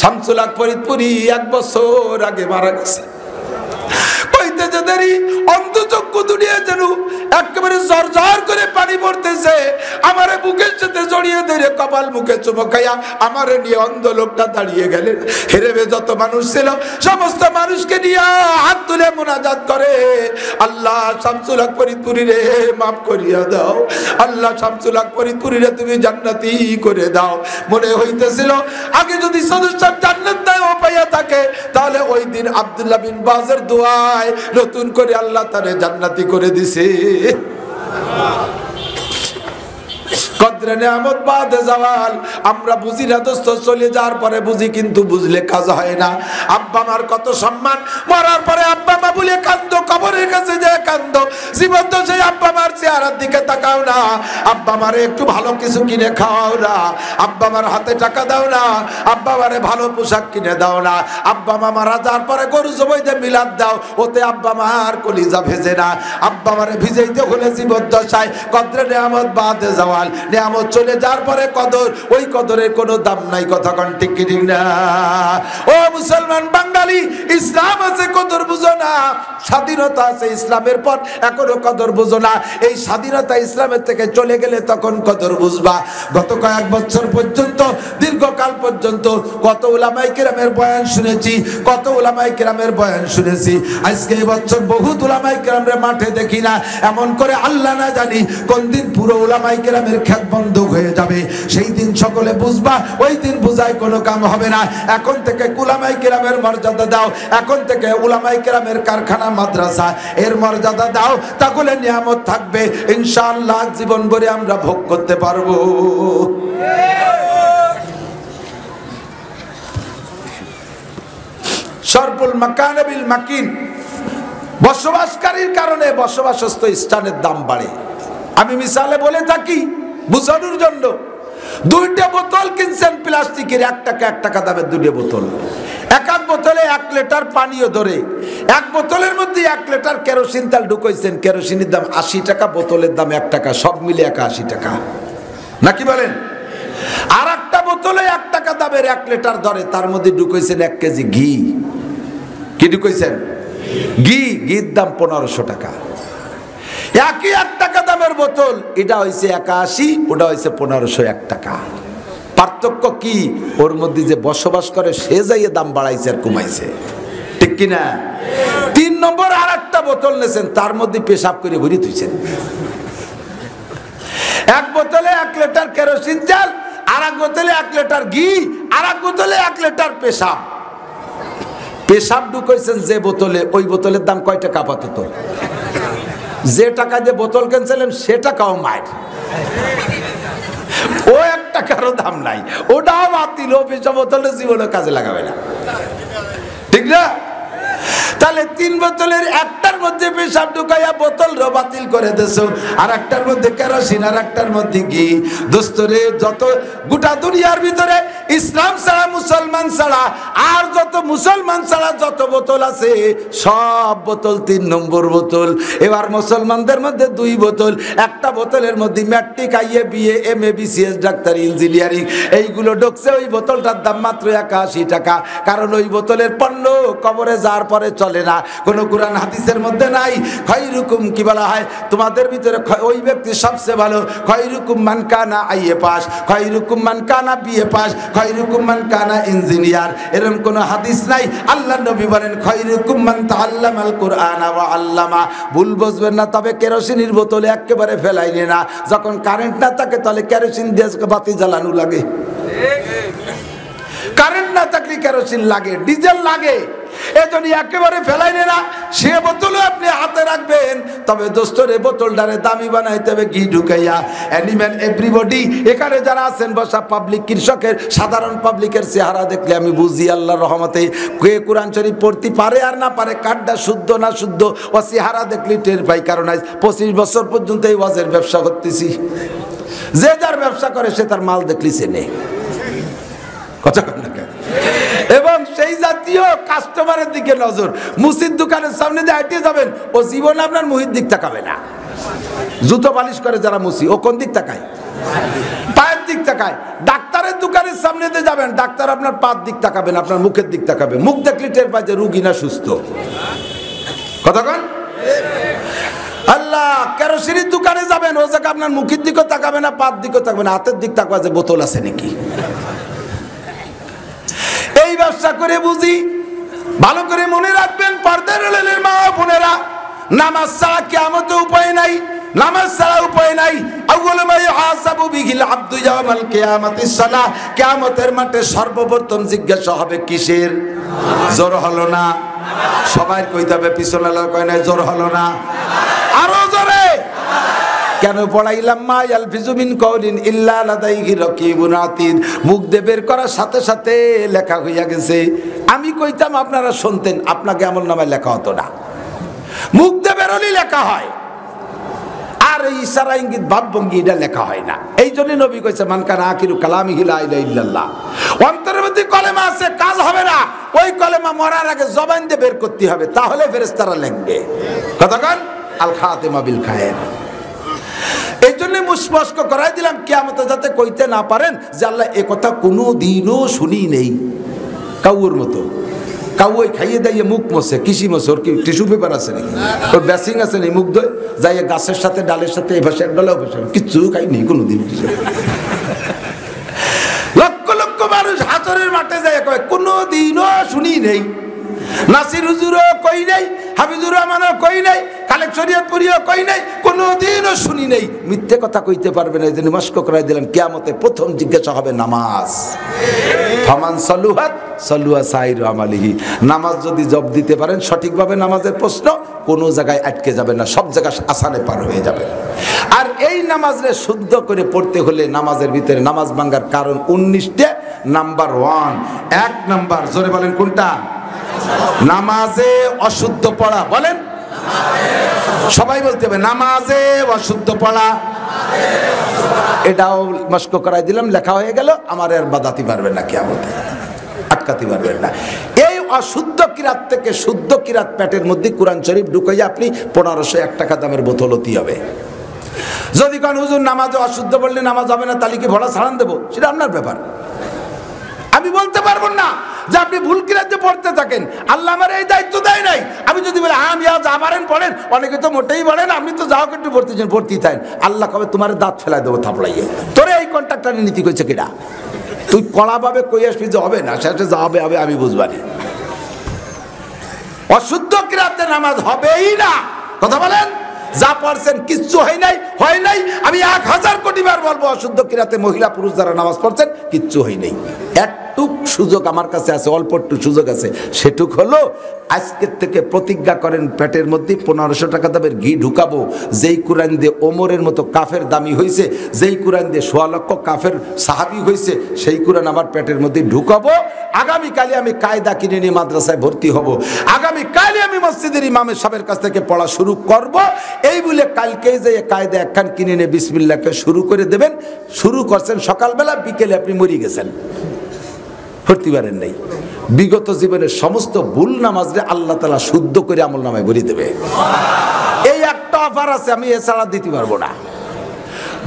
শামসুল হক ফরিদপুরি 1 বছর আগে মারা গেছে। কইতে যে দেরি অন্ধচক্ষু দুনিয়া যেন একেবারে ঝরঝর করে পানি পড়তেছে। আমারে বুকের সাথে জড়িয়ে ধরে কপাল মুখে চুমকাইয়া আমারে নিয়ে অন্ধ লোকটা দাঁড়িয়ে গেলেন। হেরেবে যত মানুষ ছিল সমস্ত মানুষকে নিয়ে হাত তুলে মুনাজাত করে, আল্লাহ শামসুল হক ফরিদপুরি রে মাফ করিয়া দাও, আল্লাহ শামসুল হক ফরিদপুরি রে তুমি জান্নাতি করে দাও। মনে হইতেছিল আগে যদি সদস্য জান্নাত দেয় ও পাইয়া থাকে, তাহলে ওই দিন আব্দুল্লাহ বিন বাজের দোয়ায় নতুন করে আল্লাহ তারে জান্নাতি করে দিছে। কদরে নিয়ামত বাদে জাওয়াল, আমরা বুঝি না দোস্ত, চলে যাওয়ার পরে বুঝি, কিন্তু বুঝলে কাজ হয় না। আব্বা মার কত সম্মান, মরার পরে আব্বা মা বলে কান্দো, কবরের কাছে যে কান্দো, জীবন্ত সেই আব্বা মার চেহারার দিকে তাকাও না, আব্বা মারে একটু ভালো কিছু কিনে খাওয়াও না, আব্বা মার হাতে টাকা দাও না, আব্বা মারে ভালো পোশাক কিনে দাও না, আব্বা মা মারা যাওয়ার পরে গরু জবাইতে মিলাদ দাও, ওতে আব্বা মার কলিজা ভেজে না। আব্বা মারে ভিজাইতে হলে জীবদ্দশায় কদরে নিয়ামত বাদে জাওয়াল, নিয়ামত চলে যাওয়ার পরে কদর, ওই কদরের কোনো দাম নাই। কথা কোন ঠিক কি ঠিক না? ও মুসলমান বাঙালি, ইসলাম আছে কদর বুঝো না, স্বাধীনতা আছে ইসলামের পর এখনো কদর বুঝো না। এই স্বাধীনতা ইসলামের থেকে চলে গেলে তখন কদর বুঝবা। গত কয়েক বছর পর্যন্ত, দীর্ঘকাল পর্যন্ত কত উলামায়ে কেরামের বয়ান শুনেছি, কত উলামায়ে কেরামের বয়ান শুনেছি। আজকে এই বছর বহুত উলামায়ে কেরামের মাঠে দেখি না। এমন করে আল্লাহ না জানি কোন দিন পুরো উলামায়ে কেরামের খেত বন্ধ হয়ে যাবে। সেই দিন সকলে বুঝবা, ওই দিন বুঝায় কোনো কাম হবে না। এখন থেকে উলামায়ে কেরামের মর্যাদা দাও, এখন থেকে উলামায়ে কেরামের কারখানা, মাদ্রাসা এর মর্যাদা দাও, তাহলে নিয়ামত থাকবে ইনশাআল্লাহ, জীবন ভরে আমরা ভোগ করতে পারবো। শরফুল মাকান বিল মাকিন, বসবাসকারীর কারণে বসবাসস্থ স্থানের দাম বাড়ে। আমি মিসালে বলে থাকি বুঝানোর জন্য, 2টা বোতল কিনছেন প্লাস্টিকের, 1 টাকা 1 টাকা দামের 2টা বোতল। এক বোতলে 1 লিটার পানিও ধরে, 1 বোতলের মধ্যে 1 লিটার কেরোসিন তেল ঢুকাইছেন, কেরোসিনের দাম 80 টাকা, বোতলের দাম 1 টাকা, সব মিলে 81 টাকা, নাকি বলেন? আর একটা বোতলে 1 টাকা দামের 1 লিটার ধরে, তার মধ্যে ঢুকাইছেন 1 কেজি ঘি। কি ঢুকাইছেন? ঘি। ঘির দাম 1500 টাকা। একই 1 টাকা দামের বোতল, এটা হয়েছে 81, ওটা হয়েছে 1501 টাকা। পার্থক্য কি? ওর মধ্যে যে বসবাস করে সে যাইয়ে দাম বাড়াইছে আর কমাইছে, ঠিক কিনা? 3 নম্বর আর একটা বোতল নেছেন, তার মধ্যে পেশাব করে ভরি তুইছেন। 1 বোতলে 1 লিটার কেরোসিন তেল, আর 1 বোতলে 1 লিটার ঘি, আর 1 বোতলে 1 লিটার পেশাব। পেশাব ঢুকাইছেন যে বোতলে, ওই বোতলের দাম কয় টাকা আপাতত? যে টাকা দিয়ে বোতল কিনছিলেন সে টাকাও মায়ের, ও এক টাকারও দাম নাই, ওটাও বাতিল, ও পেশা বোতলের জীবনে কাজে লাগাবে না, ঠিক না? তাহলে 3 বোতলের একটার মধ্যে পেশাব ঢুকাইয়া বোতল বাতিল করে দেছো, আর একটার মধ্যে কেরোসিন, আর একটার মধ্যে ঘি। দোস্তরে, যত গোটা দুনিয়ার ভিতরে ইসলাম ছাড়া, মুসলমান ছাড়া, আর যত মুসলমান ছাড়া যত বোতল আছে সব বোতল 3 নম্বর বোতল। এবার মুসলমানদের মধ্যে 2 বোতল, একটা বোতলের মধ্যে matric, IA, BA, MA, BCS, ডাক্তারি, ইঞ্জিনিয়ারিং এইগুলো ঢুকছে। ওই বোতলটার দাম মাত্র 81 টাকা, কারণ ওই বোতলের পণ্য কবরে যাওয়ার পরে চলে না। কোন কোরআন হাদিসের মধ্যে নাই খৈরুকুম, কি বলা হয় তোমাদের ভিতরে ওই ব্যক্তি সবচেয়ে ভালো, খৈরুকুম মান কানা আইএ পাস, খৈরুকুম মান কানা বিএ পাস, খৈরুকুম মান কানা ইঞ্জিনিয়ার, এরকম কোন হাদিস নাই। আল্লাহ নবী বলেন খৈরুকুম মান তাআল্লামাল কুরআনা ওয়া আল্লামা। ভুল বুঝবেন না, তবে কেরোসিনের বোতলে একেবারে ফেলাইলে না। যখন কারেন্ট না থাকে তাহলে কেরোসিন দিয়ে বাতি জ্বালানো লাগে, কারেন্ট না থাকলে কেরোসিন লাগে, ডিজেল লাগে, এজন্য একেবারে ফেলাইলে না। সে বোতলও আপনি হাতে রাখবেন, তবে দোস্তরে বোতলটারে দামি বানাইতে হবে ঘি ঢুকাইয়া। অ্যানিম্যাল এভরিবডি, এখানে যারা আছেন বসা পাবলিক, কৃষকের, সাধারণ পাবলিকের চেহারা দেখলে আমি বুঝি আল্লাহর রহমতে কে কোরআন শরীফ পড়তে পারে আর না পারে, কাঠটা শুদ্ধ না শুদ্ধ, ও চেহারা দেখলে টের পাই। কারণ আজ 25 বছর পর্যন্ত এই ওয়াজের ব্যবসা করতেছি, যে যার ব্যবসা করে সে তার মাল দেখলি চেনে, কথা কন না কেন? এবং সেই জাতীয় কাস্টমারের দিকে নজর। মুসির দোকানের সামনে দিয়ে হাঁটিয়ে যাবেন, ও জীবনে আপনার মুহির দিক তাকাবে না। জুতো পালিশ করে যারা মুসি, ও কোন দিক তাকায়? পায়ের দিক তাকায়। ডাক্তারের দোকানের সামনে দিয়ে যাবেন, ডাক্তার আপনার পায়ের দিক তাকাবেন, আপনার মুখের দিক তাকাবে। মুখ দেখলে টের পায় যে রুগী না সুস্থ, কথা কন? আল্লাহ, কেরোসিনের দোকানে যাবেন, ও জায়গা আপনার মুখের দিকেও তাকাবে না, পায়ের দিকেও তাকাবে না, হাতের দিক তাকাবে যে বোতল আছে নাকি। এই ব্যবসা করে বুঝি। ভালো করে মনে রাখবেন পর্দার আড়ালের মা বোনেরা, নামাজ ছাড়া কিয়ামতে উপায় নাই, নামাজ ছাড়া উপায় নাই। আউয়ালু মা ইউহাসাবু বিহিল আবদু ইয়াওমাল কিয়ামাতিস সালাহ, কিয়ামতের মাঠে সর্বপ্রথম জিজ্ঞাসা হবে কিসের? জোর হলো না? সবাই কইতে হবে, পিছনে কয় না জোর হলো না, আরো জোরে। কেন পড়াইলাম? মা ইয়ালফিজু মিন কাউলিন ইল্লা লাদাইহি রাকিবুন আতীদ। মুখ দিয়ে বের করার সাথে সাথে লেখা হইয়া গেছে। আমি কইতাম আপনারা শুনতেন, আপনাকে আমলনামায় লেখা হতো না, মুখ দিয়ে বেরোলি লেখা হয়, আর এই ইশারা ইঙ্গিত ভাবভঙ্গি এটা লেখা হয় না। এই জন্য নবী কইছে মান কানা আখিরু কালামিহি লা ইলাহা ইল্লাল্লাহ। অন্তরের মধ্যে কলেমা আছে, কাজ হবে না, ওই কলেমা মরার আগে জবান দিয়ে বের করতে হবে, তাহলে ফেরেশতারা লিখবে। কতক্ষণ? আল খাতিমা বিল খায়র। এই জন্য মুশমস্ক করাই দিলাম, কিয়ামতে যাতে কইতে না পারেন যে আল্লাহ এ কথা কোনো দিনও শুনি নেই। কাউর মতো কাউ ওই খাইয়ে দাইয়ে মুখ মশে, কিসি মশে, ওর কি টিস্যু পেপার আছে নাকি, ওর ব্যাসিং আছে নাকি, মুখ ধোয় যাইয়ে গাছের সাথে ডালের সাথে এই ভাষা ডালেও ভাষা কিচ্ছু খাইনি কোনোদিন। লক্ষ লক্ষ মানুষ হাজরের মাঠে যায় কয় কোনো দিনও শুনি নেই। নাসির হুজুরও কই নাই, হাফিজুর রহমানও কই নাই, খালেক শরীয়তপুরীও কই নাই, কোনোদিনও শুনি নেই। মিথ্যে কথা কইতে পারবে না। এই জন্য মস্ক করাই দিলাম, কিয়ামতে প্রথম জিজ্ঞাসা হবে নামাজ। ফামান সালুহাত সালুহা সাইরু আমালিহি। নামাজ যদি জব দিতে পারেন সঠিকভাবে, নামাজের প্রশ্ন কোনো জায়গায় আটকে যাবে না, সব জায়গায় আসানে পার হয়ে যাবে। আর এই নামাজে শুদ্ধ করে পড়তে হলে নামাজের ভিতরে নামাজ ভাঙার কারণ 19টে। নাম্বার 1, 1 নাম্বার, জোরে বলেন কোনটা? নামাজে অশুদ্ধ পড়া। বলেন, সবাই বলতে হবে নামাজে অশুদ্ধ পড়া। এটাও মস্ক করাই দিলাম, লেখা হয়ে গেল। আমার আর বাদাতি পারবেন না, কিয়ামতে আটকাতে পারবেন না। এই অশুদ্ধ কিরাত থেকে শুদ্ধ কিরাত পেটের মধ্যে কোরআন শরীফ ঢুকাইয়া আপনি 1501 টাকা দামের বোতল হতে হবে। যদি কোন হুজুর নামাজে অশুদ্ধ বললে নামাজ হবে না, তাহলে কি ভরা ছাড়ান দেবো? সেটা আপনার ব্যাপার, আমি বলতে পারবো না যে আপনি ভুল কিরাতে পড়তে থাকেন। আল্লাহ আমার এই দায়িত্ব দেয় নাই। আমি যদি বলি আমি যা পারেন পড়েন, অনেকে তো মোটেই বলেন আপনি তো যাও একটু পড়তেছেন, ভর্তি থাকেন, আল্লাহ কবে তোমার দাঁত ফেলাই দেবো থাপড়াইয়ে। তোরে এই কন্ট্রাক্টারের নীতি করছে কিনা? তুই কড়াভাবে কই আসবি যে হবে না, সেটা যা হবে হবে, আমি বুঝবানি। অশুদ্ধ কিরাতে নামাজ হবেই না, কথা বলেন। যা পড়ছেন কিচ্ছু হয় নাই। আমি 1000 কোটি বার বলবো, অশুদ্ধ কিরাতে মহিলা পুরুষ যারা নামাজ পড়ছেন কিচ্ছু হয় নাই। একটুক সুযোগ আমার কাছে আছে, অল্প একটু সুযোগ আছে, সেটুক হলো আজকের থেকে প্রতিজ্ঞা করেন পেটের মধ্যে 1500 টাকা দামের ঘি ঢুকাবো, যেই কোরআন দিয়ে ওমরের মতো কাফের দামি হয়েছে, যেই কোরআন দিয়ে 1.25 লক্ষ কাফের সাহাবি হয়েছে, সেই কোরআন আমার পেটের মধ্যে ঢুকাবো। আগামীকালে আমি কায়দা কিনে নিয়ে মাদ্রাসায় ভর্তি হব, আগামীকালে আমি মসজিদের ইমামের সাহেবের কাছ থেকে পড়া শুরু করব। এই বলে কালকেই যে কায়দা একখান কিনে নিয়ে বিসমিল্লাহকে শুরু করে দেবেন। শুরু করছেন সকালবেলা, বিকেলে আপনি মরে গেছেন, ভর্তি পারেন নাই। বিগত জীবনের সমস্ত ভুল নামাজে আল্লাহ তাআলা শুদ্ধ করে আমল নামায় ভরে দেবে। এই একটা অফার আছে, আমি এছাড়া দিতে পারবো না।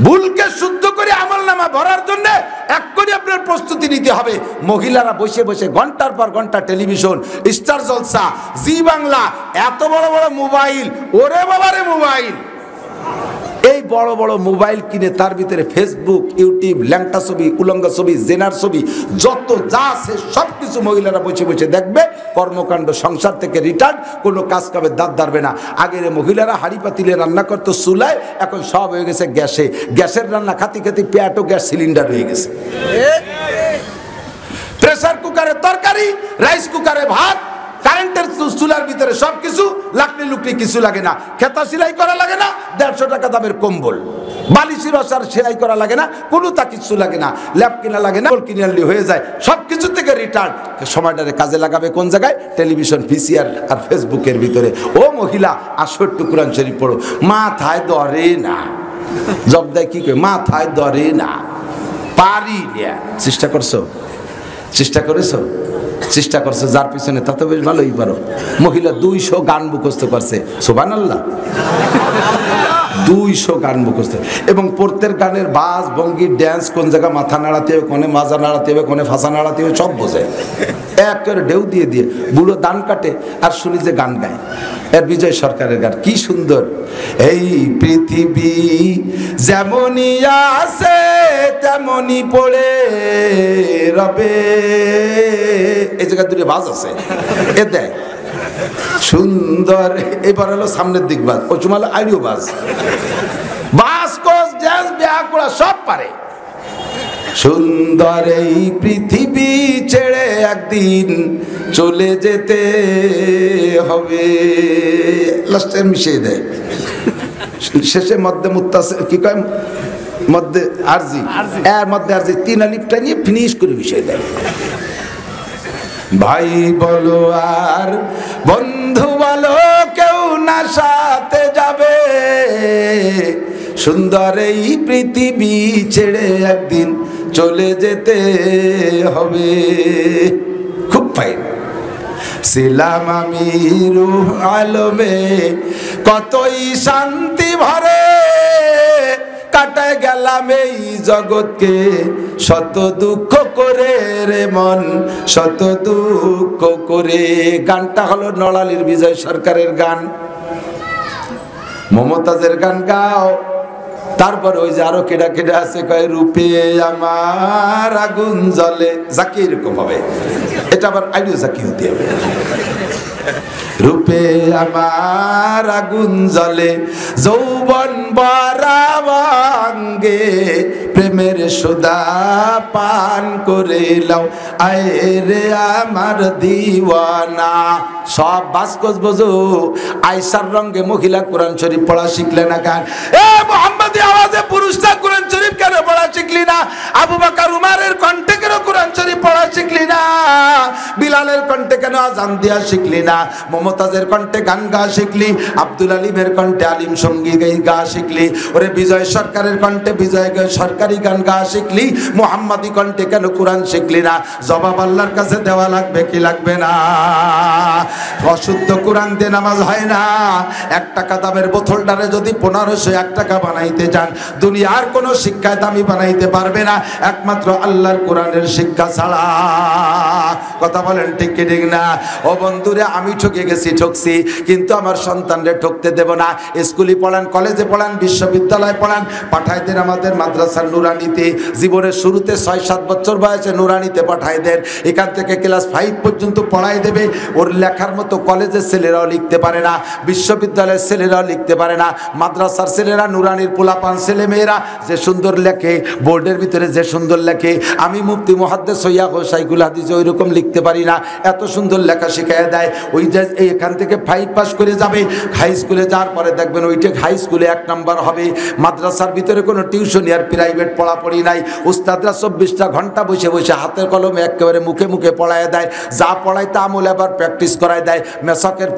ভুলকে শুদ্ধ করে আমল নামা ভরার জন্য এক করে আপনার প্রস্তুতি নিতে হবে। মহিলারা বসে বসে ঘন্টার পর ঘন্টা টেলিভিশন, স্টার জলসা, জি বাংলা, এত বড় বড় মোবাইল, ওরে বাবারে মোবাইল, এই বড় বড় মোবাইল কিনে তার ভিতরে ফেসবুক, ইউটিউব, ল্যাংটা ছবি, উলঙ্গা ছবি, জেনার ছবি, যত যা আছে সবকিছু মহিলারা বসে বসে দেখবে। কর্মকাণ্ড সংসার থেকে রিটার্ন, কোনো কাজ কামে দাঁত দাঁড়বে না। আগের মহিলারা হাঁড়ি পাতিলে রান্না করতো চুলায়, এখন সব হয়ে গেছে গ্যাসে। গ্যাসের রান্না খাতি খাতি পেটও গ্যাস সিলিন্ডার হয়ে গেছে। প্রেসার কুকারে তরকারি, রাইস কুকারে ভাত, কারেন্টের চুলার ভিতরে সবকিছু, লাকড়ি লুকড়ি কিছু লাগে না, খেতা সেলাই করা লাগে না, 150 টাকা দামের কম্বল, বালিশের রসার সেলাই করা লাগে না, কোনো তা কিছু লাগে না, ল্যাপ কিনা লাগে না, কিনে আনলে হয়ে যায়। সবকিছু থেকে রিটার্ন। সময়টারে কাজে লাগাবে কোন জায়গায়? টেলিভিশন, পিসিআর আর ফেসবুকের ভিতরে। ও মহিলা, আসো একটু কোরআন শরীফ পড়ো। মাথায় ধরে না, জব দেয় কি করে, মাথায় ধরে না, পারি না। চেষ্টা করছো? চেষ্টা করেছো? চেষ্টা করছে যার পিছনে, তা তো বেশ ভালোই পারো। মহিলা 200 গান মুখস্থ করছে, সুবহানাল্লাহ, 200 গান মুখস্থ। এবং প্রত্যেক গানের বাজ, ভঙ্গি, ড্যান্স, কোন জায়গায় মাথা নাড়াতে হবে, কোনে মাজা নাড়াতে হবে, কোনে ফাঁসা নাড়াতে হবে, সব বোঝে। এক করে ঢেউ দিয়ে দিয়ে বুড়ো দান কাটে আর শুনি যে গান গায়। এর বিজয় সরকারের গান কি সুন্দর। এই পৃথিবী যেমনই আছে তেমনই পড়ে রবে, এই জায়গায় দুটো বাজ আছে, এ দেয় সুন্দর। এবার হলো সামনের দিক বাজ, ওই চুমালো আইডিও বাজ, বাস কোস ড্যান্স বিয়া করা সব পারে। সুন্দর এই পৃথিবী ছেড়ে একদিন চলে যেতে হবে। লাস্টের মিশিয়ে দেয়, শেষে মধ্যে মুত্তাসিল কি কয়, মধ্যে আরজি, এর মধ্যে আরজি 3 আলিফটা নিয়ে ফিনিশ করে মিশিয়ে দেয়। ভাই বলো আর বন্ধু বলো, কেউ না সাথে যাবে। সুন্দর এই পৃথিবী ছেড়ে একদিন চলে যেতে হবে। খুব ফাইন। ছিলাম আমি রূহ আলমে, কতই শান্তি ভরে, কাটায় গেলাম এই জগৎকে শত দুঃখ করে রে মন, শত দুঃখ করে। গানটা হলো নড়ালির বিজয় সরকারের গান। মমতাজের গান গাও। তারপর ওই যে আরো কেডা কেডা আছে, কয় রূপে আমার আগুন জ্বলে, জাকি এরকম হবে। এটা আবার আইডিও জাকি হতে হবে। রূপে আমার আগুন জ্বলে, যৌবন বারাবাঙ্গে, প্রেমের সুদা পান করে লাও, আয় রে আমার দিওয়ানা। সব বাসকস বোঝো। আয়সার রঙে মহিলা কোরআন শরীফ পড়া শিখলে না কেন? এ মুহাম্মাদি আওয়াজে পুরুষরা কোরআন শরীফ কেন পড়া শিখলি না? আবু বকর উমরের কণ্ঠে কেন কোরআন শরীফ পড়া শিখলি না? বিলালের কণ্ঠে কেন আজান দিয়া শিখলি না? মমতাজের কণ্ঠে গান গা শিখলি, আব্দুল আলিমের কণ্ঠে আলিম সঙ্গীত গা শিখলি, ওরে বিজয় সরকারের কণ্ঠে বিজয় সরকারি গান গা শিখলি, মুহাম্মাদি কণ্ঠে কেন কোরআন শিখলি না? জবাব আল্লাহর কাছে দেওয়া লাগবে কি লাগবে না? অশুদ্ধ কোরআন দিয়ে নামাজ হয় না। 1 টাকা দামের বোতলটারে যদি 1501 টাকা বানাইতে যান, দুনিয়ার কোনো শিক্ষায় দামি বানাইতে পারবে না একমাত্র আল্লাহর কোরআনের শিক্ষা ছাড়া। কথা বলেন ঠিক কি ঠিক না? ও বন্ধুরে, আমি ঠকে গেছি, ঠকছি, কিন্তু আমার সন্তানরে ঠকতে দেব না। স্কুলে পড়ান, কলেজে পড়ান, বিশ্ববিদ্যালয়ে পড়ান, পাঠাই দেন আমাদের মাদ্রাসার নুরানিতে। জীবনের শুরুতে 6-7 বছর বয়সে নুরানিতে পাঠাই দেন। এখান থেকে ক্লাস 5 পর্যন্ত পড়াই দেবে। ওর লেখার মতো কলেজের ছেলেরাও লিখতে পারে না, বিশ্ববিদ্যালয়ের ছেলেরাও লিখতে পারে না। মাদ্রাসার ছেলেরা, নুরানির পোলাপান ছেলে মেয়েরা যে সুন্দর লেখে, বোর্ডের ভিতরে যে সুন্দর লেখে, আমি মুফতি মুহাদ্দিস সৈয়দ শাইখুল হাদিস ওইরকম লিখতে পারি না, এত সুন্দর লেখা শিখিয়ে দেয়। ওই যে এখান থেকে 5 পাস করে যাবে, হাই স্কুলে যাওয়ার পরে দেখবেন ওইটা হাই স্কুলে 1 নাম্বার হবে। মাদ্রাসার ভিতরে কোনো টিউশনি আর প্রাইভেট পড়াপড়ি নাই। উস্তাদরা 24টা ঘন্টা বসে বসে হাতের কলমে একেবারে মুখে মুখে পড়ায় দেয়। যা পড়ায় তা আমল আবার প্র্যাকটিস করায় দেয়।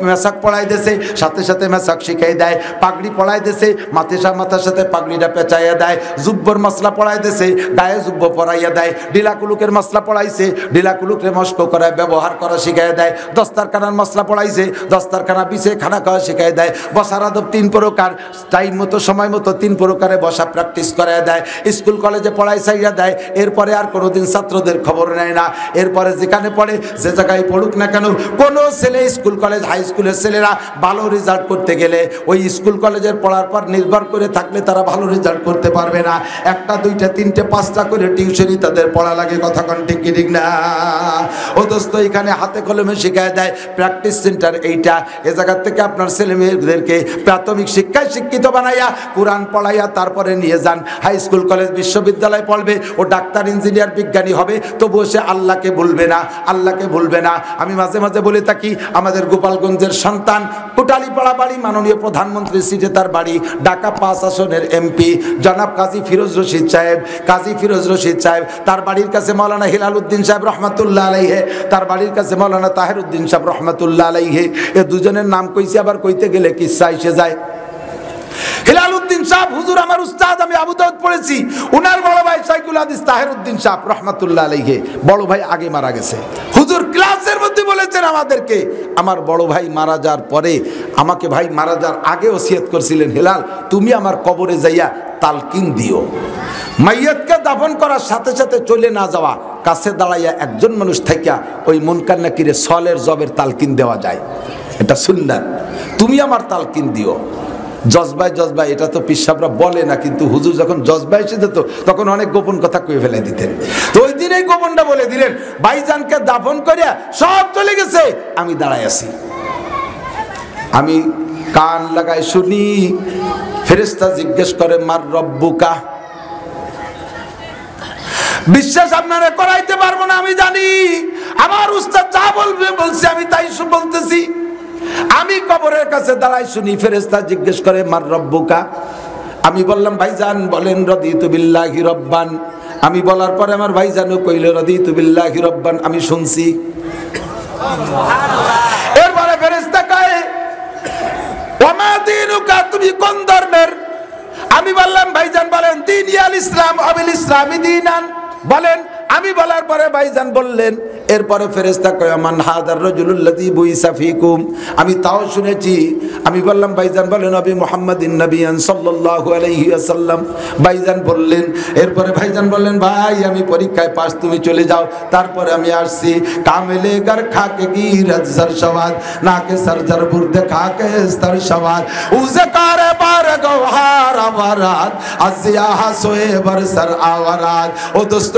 মেসাক পড়াই দিয়েছে, সাথে সাথে মেসাক শিখাই দেয়। পাগড়ি পড়াই দিয়েছে, মাথার সাথে পাগড়িটা পেঁচাইয়া দেয়। জুব্বর মশলা পড়াই দিয়েছে, গায়ে জুব্ব পড়াইয়া দেয়। ডিলাকুলুকের মশলা পড়াইছে, ডিলাকুলুকের মস্ক করায় ব্যবহার করা শিখাই দেয়। দস্তারখানার মশলা পড়াইছে, দস্তারখানা পিছিয়ে খানা খাওয়া শিখাই দেয়। বসার আদব 3 প্রকার, টাইম মতো সময় মতো 3 প্রকারে বসা প্র্যাকটিস করায় দেয়। স্কুল কলেজে পড়াই চাইয়া দেয়। এরপরে আর কোনোদিন ছাত্রদের খবর নেয় না। এরপরে যেখানে পড়ে, যে জায়গায় পড়ুক না কেন, কোনো ছেলে স্কুল কলেজ হাই স্কুলের ছেলেরা ভালো রেজাল্ট করতে গেলে ওই স্কুল কলেজের পড়ার পর নির্ভর করে থাকলে তারা ভালো রেজাল্ট করতে পারবে না। 1টা 2টা 3টে 5টা করে টিউশনি তাদের পড়া লাগে। কথা কোন ঠিক কি ঠিক না? ও দোস্ত, এখানে হাতে কলমে শিখায় দেয়। প্র্যাকটিস সেন্টার এইটা। এ জায়গা থেকে আপনার ছেলে মেয়েদেরকে প্রাথমিক শিক্ষায় শিক্ষিত বানাইয়া কোরআন পড়াইয়া তারপরে নিয়ে যান। হাই স্কুল কলেজ বিশ্ববিদ্যালয় পড়বে, ও ডাক্তার ইঞ্জিনিয়ার বিজ্ঞানী হবে, তবুও সে আল্লাহকে ভুলবে না, আল্লাহকে ভুলবে না। আমি মাঝে মাঝে বলে থাকি, আমাদের গোপালগঞ্জের সন্তান, কোটালীপাড়া বাড়ি, মাননীয় প্রধানমন্ত্রীর সিটে তার বাড়ি, ঢাকা 5 আসনের এমপি জনাব কাজী ফিরোজ রশিদ সাহেব। কাজী ফিরোজ রশিদ সাহেব, তার বাড়ির কাছে মৌলানা হিলাল উদ্দিন সাহেব রহমাতুল্লাহ আলাইহে, তার বাড়ির কাছে মৌলানা তাহের উদ্দিন সাহেব রহমাতুল্লাহ আলাইহে। এ দুজনের নাম কইছি, আবার কইতে গেলে কিচ্ছা এসে যায়। হিলাল উদ্দিন সাহেব হুজুর আমার উস্তাদ, আমি আবু দাউদ পড়েছি। উনার বড় ভাই শাইখুল হাদিস তাহের উদ্দিন সাহেব রহমাতুল্লাহ আলাইহি, বড় ভাই আগে মারা গেছে। হুজুর ক্লাসের মধ্যে বলেছেন আমাদেরকে, আমার বড় ভাই মারা যাওয়ার পরে আমাকে ভাই মারা যাওয়ার আগে ওসিয়ত করছিলেন, হিলাল তুমি আমার কবরে যাইয়া তালকিন দিও। মাইয়াতকে দাফন করার সাথে সাথে চলে না যাওয়া, কাছে দাঁড়াইয়া একজন মানুষ থাইকা ওই মুনকার নাকিরে সলের জবের তালকিন দেওয়া যায়, এটা সুন্নাত। তুমি আমার তালকিন দিও। জজবাই এটা তো পিসাবরা বলে না, কিন্তু হুজুর যখন জজবাই এসে যেত তখন অনেক গোপন কথা কয়ে ফেলে দিতেন। তো ওই দিন এই গোপনটা বলে দিলেন, ভাইজানকে দাফন করিয়া সব চলে গেছে, আমি দাঁড়াই আছি। আমি কান লাগাই শুনি, ফেরেশতা জিজ্ঞেস করে মার রব্বুকা। বিশ্বাস আপনারা করাইতে পারবো না, আমি জানি। আমার উস্তাদ যা বলবে বলছে, আমি তাই বলতেছি। আমি কবরের কাছে দাঁড়াই শুনি, ফেরেশতা জিজ্ঞেস করে মার রব্বুকা। আমি বললাম ভাইজান বলেন রাদিতু বিল্লাহি রব্বান। আমি বলার পরে আমার ভাইজানও কইল রাদিতু বিল্লাহি রব্বান, আমি শুনছি। এরপরে ফেরেশতা কয় ওয়া মা দীনুকা, তুমি কোন ধর্মের? আমি বললাম ভাইজান বলেন দিন ইয়াল ইসলাম আবিল ইসলামি দীনান, বলেন। আমি বলার পরে ভাইজান বললেন, এরপরে ফেরেশতা কয় মান হাদার রাজুলুল্লাযী বুইসা ফীকুম। আমি তাও শুনেছি। আমি বললাম ভাইজান বলেন নবী মুহাম্মাদিন নবিয়ান সাল্লাল্লাহু আলাইহি ওয়াসাল্লাম। ভাইজান বললেন, এরপরে ভাইজান বললেন ভাই আমি পরীক্ষায় পাস, তুমি চলে যাও। তারপরে আমি আসছি। কামেলে গার খাকে গিরত সর সওয়াদ, নাকে সরজর বুরদে খাকে স্তর সওয়াদ, উজে কারে বার গওহার আওয়ারাত, আজিয়া হাসোয়ে বরসর আওয়ারাত। ও দোস্ত,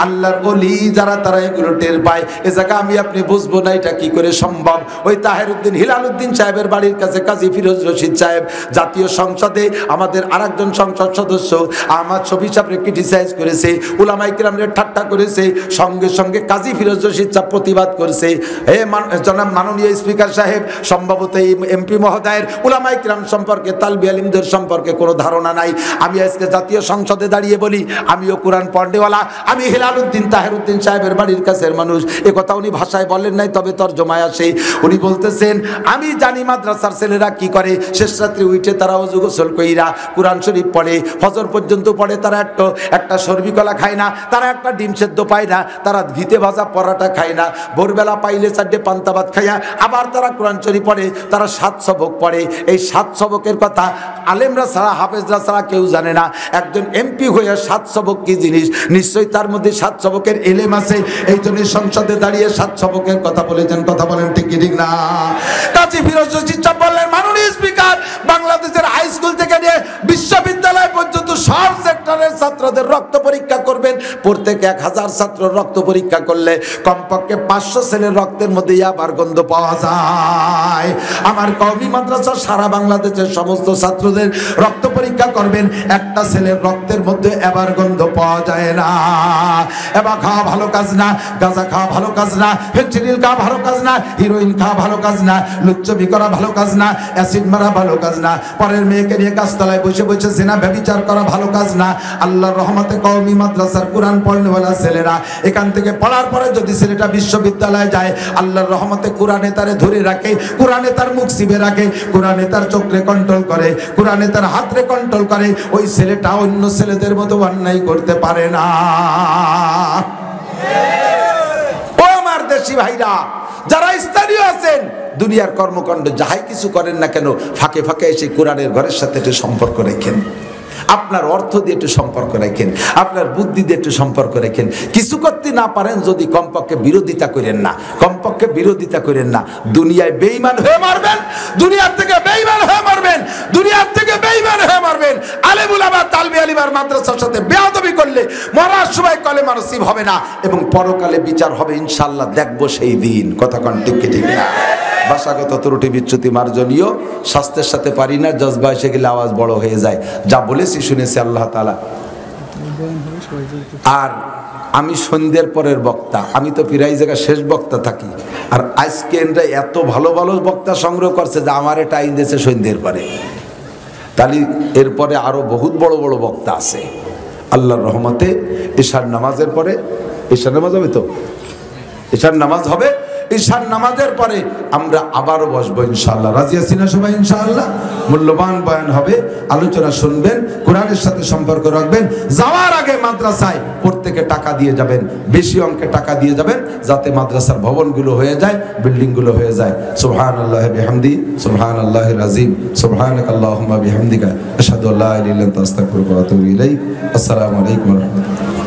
আল্লাহর ওলি যারা, তারা এগুলো টের পায়। এ জায়গা আমি আপনি বুঝবো না এটা কি করে সম্ভব। ওই তাহের উদ্দিন হিলাল উদ্দিন সাহেবের বাড়ির কাছে কাজী ফিরোজ রশিদ সাহেব জাতীয় সংসদে আমাদের আরেকজন সংসদ সদস্য আমার ছবি সাহেবকে ক্রিটিসাইজ করেছে, উলামায়ে কিরামদের ঠাট্টা করেছে। সঙ্গে সঙ্গে কাজী ফিরোজ রশিদ সাহেব প্রতিবাদ করেছে, হে জনাব মাননীয় স্পিকার সাহেব, সম্ভবত এই এমপি মহোদয়ের উলামায়ে কিরাম সম্পর্কে, তালবি আলিমদের সম্পর্কে কোনো ধারণা নাই। আমি আজকে জাতীয় সংসদে দাঁড়িয়ে বলি, আমিও কোরআন পড়নেওয়ালা। আমি হিলাল উদ্দিন তাহের উদ্দিন সাহেবের বাড়ির কাছের মানুষ, এ কথা উনি ভাষায় বলেন নাই, তবে তর্জমায় আসে। উনি বলতেছেন আমি জানি মাদ্রাসার ছেলেরা কি করে, শেষ রাত্রি উঠে তারা ওযু গোসল কইরা কোরআন শরীফ পড়ে, ফজর পর্যন্ত পড়ে, তারা একটা সরবি কলা খায় না, তারা একটা ডিম সেদ্ধ পায় না, তারা ঘিতে ভাজা পরাটা খায় না, ভোরবেলা পাইলে 4টে পান্তা ভাত খাইয়া আবার তারা কোরআন শরীফ পড়ে, তারা 7 সবক পড়ে। এই 7 সবকের কথা আলেমরা ছাড়া, হাফেজরা ছাড়া কেউ জানে না। একজন এমপি হয়ে 7 সবক কি জিনিস, নিশ্চয়ই তার মধ্যে 7 সবকের এলেম আছে, এই জন্য সংসদে দাঁড়িয়ে 7 সবকের কথা বলেছেন। কথা বলেন ঠিক কি ঠিক না? কাজী ফিরোজ রশিদ সাহেব বললেন, মাননীয় স্পিকার, বাংলাদেশের হাই স্কুল থেকে নিয়ে বিশ্ববিদ্যালয় পর্যন্ত সব সেক্টরের ছাত্রদের রক্ত পরীক্ষা করবেন। প্রত্যেক 1000 ছাত্র রক্ত পরীক্ষা করলে কমপক্ষে 500 ছেলের রক্তের মধ্যে ইয়াবার গন্ধ পাওয়া যায়। আমার কওমি মাদ্রাসা সারা বাংলাদেশের সমস্ত ছাত্রদের রক্ত পরীক্ষা করবেন, একটা ছেলের রক্তের মধ্যে এবার গন্ধ পাওয়া যায় না। এবার খাওয়া ভালো কাজ না, গাঁজা খাওয়া ভালো কাজ না, ফেন্সিডিল খাওয়া ভালো কাজ না, হিরোইন খাওয়া ভালো কাজ না, লুচ্চবি করা ভালো কাজ না, অ্যাসিড মারা ভালো কাজ না, পরের মেয়েকে নিয়ে গাছতলায় বসে বসে জিনা ব্যভিচার করা ভালো কাজ না। আল্লাহর রহমতে কওমি মাদ্রাসার কোরআন পড়নেওয়ালা ছেলেরা এখান থেকে পড়ার পরে যদি ছেলেটা বিশ্ববিদ্যালয়ে যায়, আল্লাহর রহমতে কোরআনে তারে ধরে রাখে, কোরআনে তার মুখ সিবে রাখে, কোরআনে তার চোখরে কন্ট্রোল করে, কোরআনে তার হাতরে কন্ট্রোল করে, ওই ছেলেটা অন্য ছেলেদের মতো অন্যায় করতে পারে না। ও আমার দেশি ভাইরা, যারা স্থানীয় আছেন, দুনিয়ার কর্মকাণ্ড যাহাই কিছু করেন না কেন, ফাঁকে ফাঁকে এসে কোরআনের ঘরের সাথে একটু সম্পর্ক রেখেন, আপনার অর্থ দিয়ে একটু সম্পর্ক রাখেন, আপনার বুদ্ধি দিয়ে একটু সম্পর্ক রাখেন। কিছু করতে না পারেন যদি কমপক্ষে বিরোধিতা করেন না, কমপক্ষে বিরোধিতা করেন না। দুনিয়ায় বেঈমান হয়ে মারবেন, দুনিয়ার থেকে বেঈমান হয়ে মারবেন, দুনিয়ার থেকে বেঈমান হয়ে মারবেন। আলেমুল আমা তালবি আলিমার মাদ্রাসার সাথে বেয়াদবি করলে মরার সময় কলেমা নসিব হবে না, এবং পরকালে বিচার হবে ইনশাআল্লাহ, দেখবো সেই দিন। কথা কোন ঠিক কি ঠিক না? ভাষাগত ত্রুটি বিচ্যুতি মার্জনীয়, স্বাস্থ্যের সাথে পারি না, জজবা এসে গেলে আওয়াজ বড় হয়ে যায়। যা বলেছি শুনেছি আল্লাহ তাআলা। আর আমি সন্ধ্যের পরের বক্তা, আমি তো প্রায় জায়গায় শেষ বক্তা থাকি, আর আজকে এত ভালো ভালো বক্তা সংগ্রহ করছে যে আমারে টাইম দিয়েছে সন্ধ্যের পরে। তাহলে এরপরে আরো বহুত বড় বড় বক্তা আছে আল্লাহর রহমতে। ঈশার নামাজের পরে, ঈশার নামাজ হবে তো, ঈশার নামাজ হবে, ঈশার নামাজের পরে আমরা আবারও বসবো ইনশাআল্লাহ। রাজি আছি না সবাই ইনশাআল্লাহ? মূল্যবান বয়ান হবে, আলোচনা শুনবেন, কোরআনের সাথে সম্পর্ক রাখবেন। যাওয়ার আগে মাদ্রাসায় প্রত্যেকে টাকা দিয়ে যাবেন, বেশি অঙ্কে টাকা দিয়ে যাবেন, যাতে মাদ্রাসার ভবনগুলো হয়ে যায়, বিল্ডিংগুলো হয়ে যায়। সুবহানাল্লাহি বিহামদি, সুবহানাল্লাহিল আযীম, সুবহানাকাল্লাহুম্মা বিহামদিকা, আশহাদু আল্লা ইলাহা ইল্লা আনতা, আস্তাগফিরুকা ওয়া আতুবু ইলাইক। আসসালামু আলাইকুম ওয়া রাহমাতুল্লাহ।